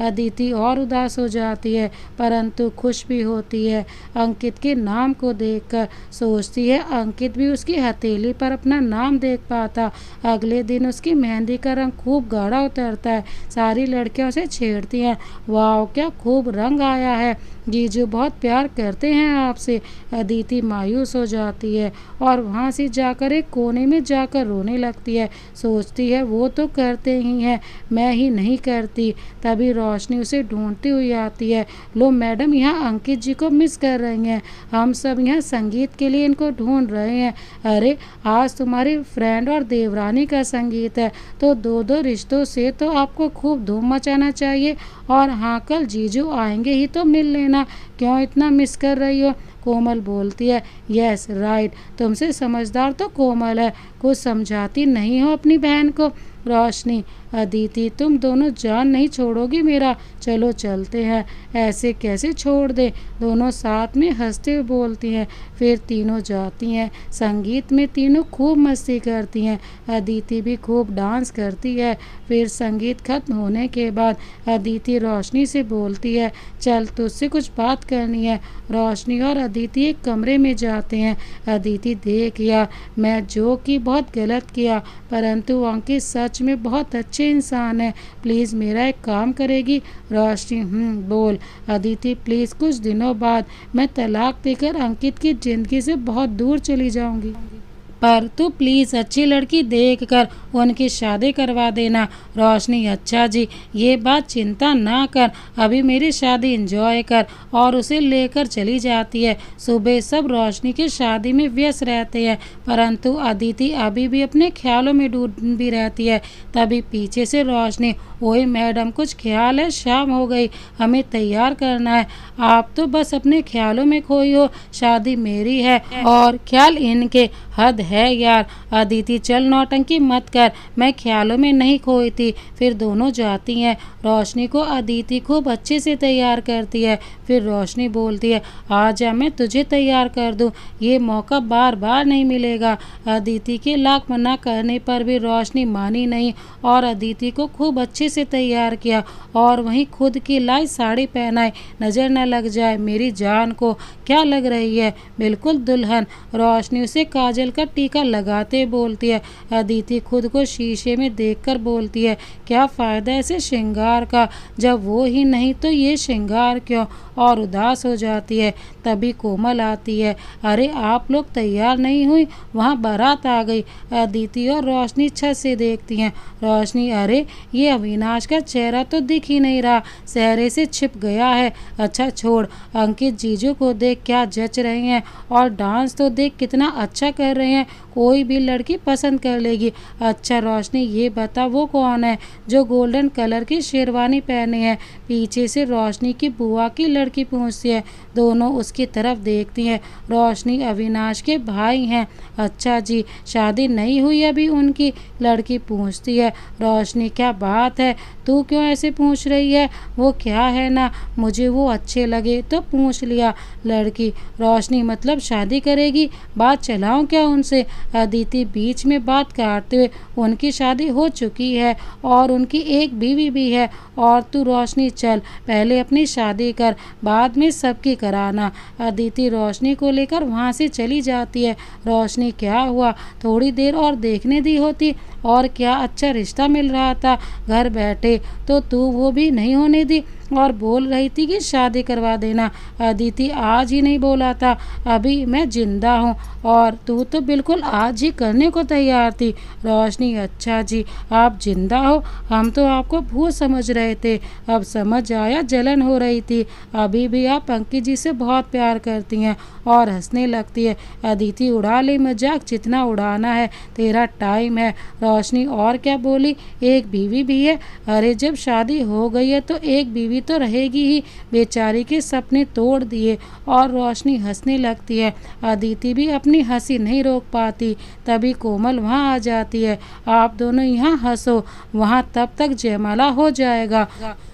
अदिति और उदास हो जाती है, परंतु खुश भी होती है अंकित के नाम को देखकर। सोचती है अंकित भी उसकी हथेली पर अपना नाम देख पाता। अगले दिन उसकी मेहंदी का रंग खूब गाढ़ा उतरता है। सारी लड़कियां उसे छेड़ती हैं, वाह क्या खूब रंग आया है, जीजू बहुत प्यार करते हैं आपसे। अदिति मायूस हो जाती है और वहाँ से जाकर एक कोने में जाकर रोने लगती है। सोचती है वो तो करते ही हैं, मैं ही नहीं करती। तभी रोशनी उसे ढूंढती हुई आती है। लो मैडम, यहाँ अंकित जी को मिस कर रही हैं, हम सब यहाँ संगीत के लिए इनको ढूंढ रहे हैं। अरे आज तुम्हारी फ्रेंड और देवरानी का संगीत है, तो दो दो रिश्तों से तो आपको खूब धूम मचाना चाहिए। और हाँ कल जीजू आएंगे ही तो मिल लेना, क्यों इतना मिस कर रही हो? कोमल बोलती है यस राइट, तुमसे समझदार तो कोमल है, कुछ समझाती नहीं हो अपनी बहन को। रोशनी अदिति तुम दोनों जान नहीं छोड़ोगी मेरा, चलो चलते हैं। ऐसे कैसे छोड़ दे? दोनों साथ में हंसते हुए बोलती हैं। फिर तीनों जाती हैं। संगीत में तीनों खूब मस्ती करती हैं। अदिति भी खूब डांस करती है। फिर संगीत खत्म होने के बाद अदिति रोशनी से बोलती है चल तुझसे कुछ बात करनी है। रोशनी और अदिति एक कमरे में जाते हैं। अदिति देख यार मैं जो कि बहुत गलत किया, परंतु अंकित सच में बहुत अच्छे इंसान है, प्लीज़ मेरा एक काम करेगी? रोशनी बोल। अदिति प्लीज़ कुछ दिनों बाद मैं तलाक देकर अंकित की ज़िंदगी से बहुत दूर चली जाऊंगी, पर तू प्लीज़ अच्छी लड़की देख कर उनकी शादी करवा देना। रोशनी अच्छा जी, ये बात चिंता ना कर, अभी मेरी शादी एंजॉय कर, और उसे लेकर चली जाती है। सुबह सब रोशनी की शादी में व्यस्त रहते हैं, परंतु अदिति अभी भी अपने ख्यालों में डूबी रहती है। तभी पीछे से रोशनी ओए मैडम कुछ ख्याल है, शाम हो गई, हमें तैयार करना है। आप तो बस अपने ख्यालों में खोई हो, शादी मेरी है और ख्याल इनके, हद है यार। अदिति चल नौटंकी मत कर, मैं ख्यालों में नहीं खोई थी। फिर दोनों जाती हैं। रोशनी को अदिति खूब अच्छे से तैयार करती है। फिर रोशनी बोलती है आजा मैं तुझे तैयार कर दूं, ये मौका बार बार नहीं मिलेगा। अदिति के लाख मना करने पर भी रोशनी मानी नहीं और अदिति को खूब अच्छे से तैयार किया और वहीं खुद की लाई साड़ी पहनाई, नज़र न लग जाए मेरी जान को। क्या लग रही है? बिल्कुल दुल्हन। रोशनी उसे काजल का टीका लगाते बोलती है। अदिति खुद को शीशे में देखकर बोलती है, क्या फ़ायदा ऐसे श्रृंगार का, जब वो ही नहीं तो ये श्रृंगार क्यों, और उदास हो जाती है। तभी कोमल आती है। अरे आप लोग तैयार नहीं हुई, वहाँ बारात आ गई। अदिति और रोशनी छत से देखती हैं। रोशनी, अरे ये अविनाश का चेहरा तो दिख ही नहीं रहा, चेहरे से छिप गया है। अच्छा छोड़, अंकित जीजू को देख क्या जच रहे हैं, और डांस तो देख कितना अच्छा कर रहे हैं, कोई भी लड़की पसंद कर लेगी। अच्छा रोशनी, ये बता वो कौन है जो गोल्डन कलर की शेरवानी पहने है। पीछे से रोशनी की बुआ की लड़की पूछती है। दोनों उसकी तरफ देखती हैं। रोशनी, अविनाश के भाई हैं। अच्छा जी, शादी नहीं हुई अभी उनकी, लड़की पूछती है। रोशनी, क्या बात है, तू क्यों ऐसे पूछ रही है, वो क्या है ना, मुझे वो अच्छे लगे तो पूछ लिया। लड़की, रोशनी मतलब शादी करेगी, बात चलाऊं क्या उनसे। अदिति बीच में बात काटते हुए, उनकी शादी हो चुकी है और उनकी एक बीवी भी है, और तू रोशनी चल, पहले अपनी शादी कर, बाद में सबकी कराना। अदिति रोशनी को लेकर वहाँ से चली जाती है। रोशनी, क्या हुआ, थोड़ी देर और देखने दी होती, और क्या अच्छा रिश्ता मिल रहा था घर बैठे, तो तू वो भी नहीं होने दी और बोल रही थी कि शादी करवा देना। अदिति, आज ही नहीं बोला था, अभी मैं जिंदा हूँ, और तू तो बिल्कुल आज ही करने को तैयार थी। रोशनी, अच्छा जी, आप जिंदा हो, हम तो आपको भूत समझ रहे थे, अब समझ आया जलन हो रही थी। अभी भी आप अंकित जी से बहुत प्यार करती हैं, और हंसने लगती है। अदिति, उड़ा ले मजाक, जितना उड़ाना है, तेरा टाइम है। रोशनी, और क्या बोली, एक बीवी भी है। अरे जब शादी हो गई है तो एक बीवी तो रहेगी ही, बेचारी के सपने तोड़ दिए। और रोशनी हंसने लगती है। अदिति भी अपनी हंसी नहीं रोक पाती। तभी कोमल वहाँ आ जाती है। आप दोनों यहाँ हंसो, वहाँ तब तक जयमाला हो जाएगा।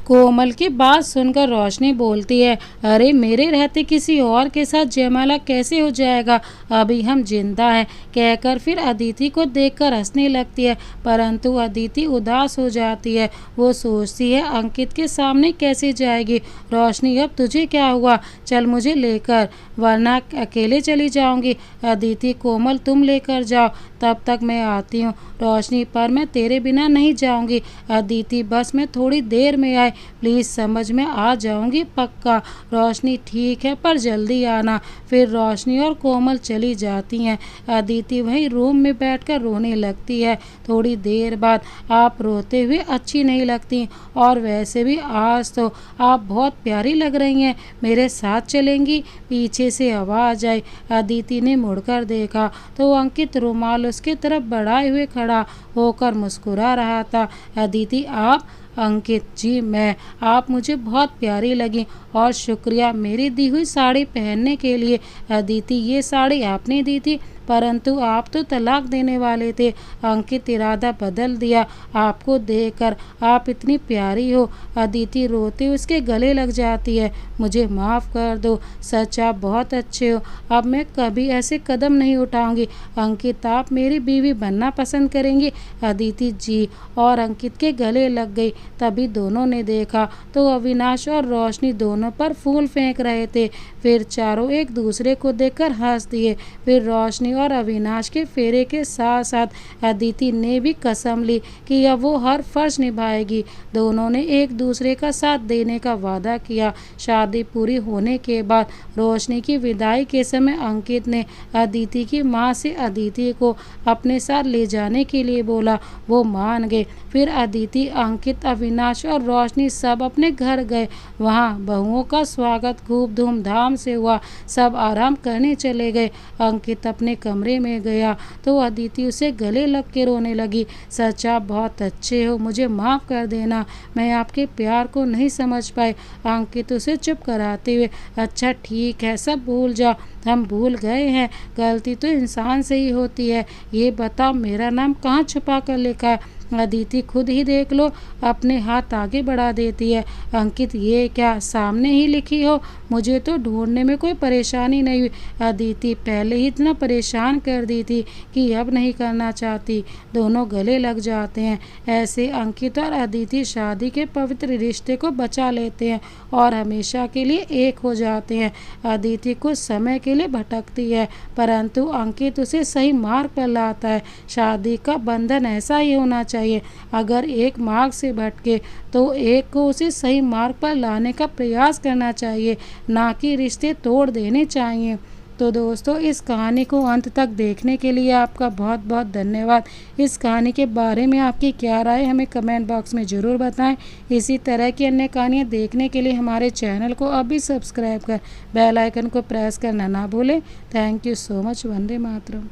कोमल की बात सुनकर रोशनी बोलती है, अरे मेरे रहते किसी और के साथ जयमाला कैसे हो जाएगा, अभी हम जिंदा हैं। कहकर फिर अदिति को देखकर हंसने लगती है, परंतु अदिति उदास हो जाती है। वो सोचती है अंकित के सामने कैसे जाएगी। रोशनी, अब तुझे क्या हुआ, चल मुझे लेकर, वरना अकेले चली जाऊंगी। अदिति, कोमल तुम लेकर जाओ, तब तक मैं आती हूँ। रोशनी, पर मैं तेरे बिना नहीं जाऊंगी। अदिति, बस मैं थोड़ी देर में आए, प्लीज़ समझ में आ जाऊंगी पक्का। रोशनी, ठीक है, पर जल्दी आना। फिर रोशनी और कोमल चली जाती हैं। अदिति वहीं रूम में बैठकर रोने लगती है। थोड़ी देर बाद, आप रोते हुए अच्छी नहीं लगती, और वैसे भी आज तो आप बहुत प्यारी लग रही हैं, मेरे साथ चलेंगी। पीछे से आवाज़ आई। अदिति ने मुड़कर देखा तो अंकित रुमाल उसके तरफ बढ़ाए हुए खड़ा होकर मुस्कुरा रहा था। अदिति, आप? अंकित, जी मैं, आप मुझे बहुत प्यारी लगी, और शुक्रिया मेरी दी हुई साड़ी पहनने के लिए। अदिति, ये साड़ी आपने दी थी, परंतु आप तो तलाक देने वाले थे। अंकित, इरादा बदल दिया आपको देखकर, आप इतनी प्यारी हो। अदिति रोते उसके गले लग जाती है। मुझे माफ़ कर दो, सच आप बहुत अच्छे हो, अब मैं कभी ऐसे कदम नहीं उठाऊंगी। अंकित, आप मेरी बीवी बनना पसंद करेंगी। अदिति, जी, और अंकित के गले लग गई। तभी दोनों ने देखा तो अविनाश और रोशनी दोनों पर फूल फेंक रहे थे। फिर चारों एक दूसरे को देखकर हंस दिए। फिर रोशनी और अविनाश के फेरे के साथ साथ अदिति ने भी कसम ली कि अब वो हर फर्ज निभाएगी। दोनों ने एक दूसरे का साथ देने का वादा किया। शादी पूरी होने के बाद रोशनी की विदाई के समय अंकित ने अदिति की माँ से अदिति को अपने साथ ले जाने के लिए बोला। वो मान गए। फिर अदिति, अंकित, अविनाश और रोशनी सब अपने घर गए। वहाँ बहुओं का स्वागत खूब धूमधाम से हुआ। सब आराम करने चले गए। अंकित अपने कमरे में गया तो अदिति उसे गले लग के रोने लगी। सच आप बहुत अच्छे हो, मुझे माफ़ कर देना, मैं आपके प्यार को नहीं समझ पाई। अंकित उसे चुप कराते हुए, अच्छा ठीक है, सब भूल जाओ, हम भूल गए हैं, गलती तो इंसान से ही होती है। ये बताओ मेरा नाम कहाँ छुपा कर लिखा है। अदिति खुद ही देख लो, अपने हाथ आगे बढ़ा देती है। अंकित, ये क्या सामने ही लिखी हो? मुझे तो ढूंढने में कोई परेशानी नहीं हुई। अदिति पहले ही इतना परेशान कर दी थी कि अब नहीं करना चाहती। दोनों गले लग जाते हैं। ऐसे अंकित और अदिति शादी के पवित्र रिश्ते को बचा लेते हैं और हमेशा के लिए एक हो जाते हैं। अदिति कुछ समय के लिए भटकती है, परंतु अंकित उसे सही मार्ग पर लाता है। शादी का बंधन ऐसा ही होना चाहिए। अगर एक मार्ग से भटके तो एक को उसे सही मार्ग पर लाने का प्रयास करना चाहिए, ना कि रिश्ते तोड़ देने चाहिए। तो दोस्तों, इस कहानी को अंत तक देखने के लिए आपका बहुत बहुत धन्यवाद। इस कहानी के बारे में आपकी क्या राय हमें कमेंट बॉक्स में ज़रूर बताएं। इसी तरह की अन्य कहानियाँ देखने के लिए हमारे चैनल को अभी सब्सक्राइब कर बेल आइकन को प्रेस करना ना भूलें। Thank you so much. Vande Mataram.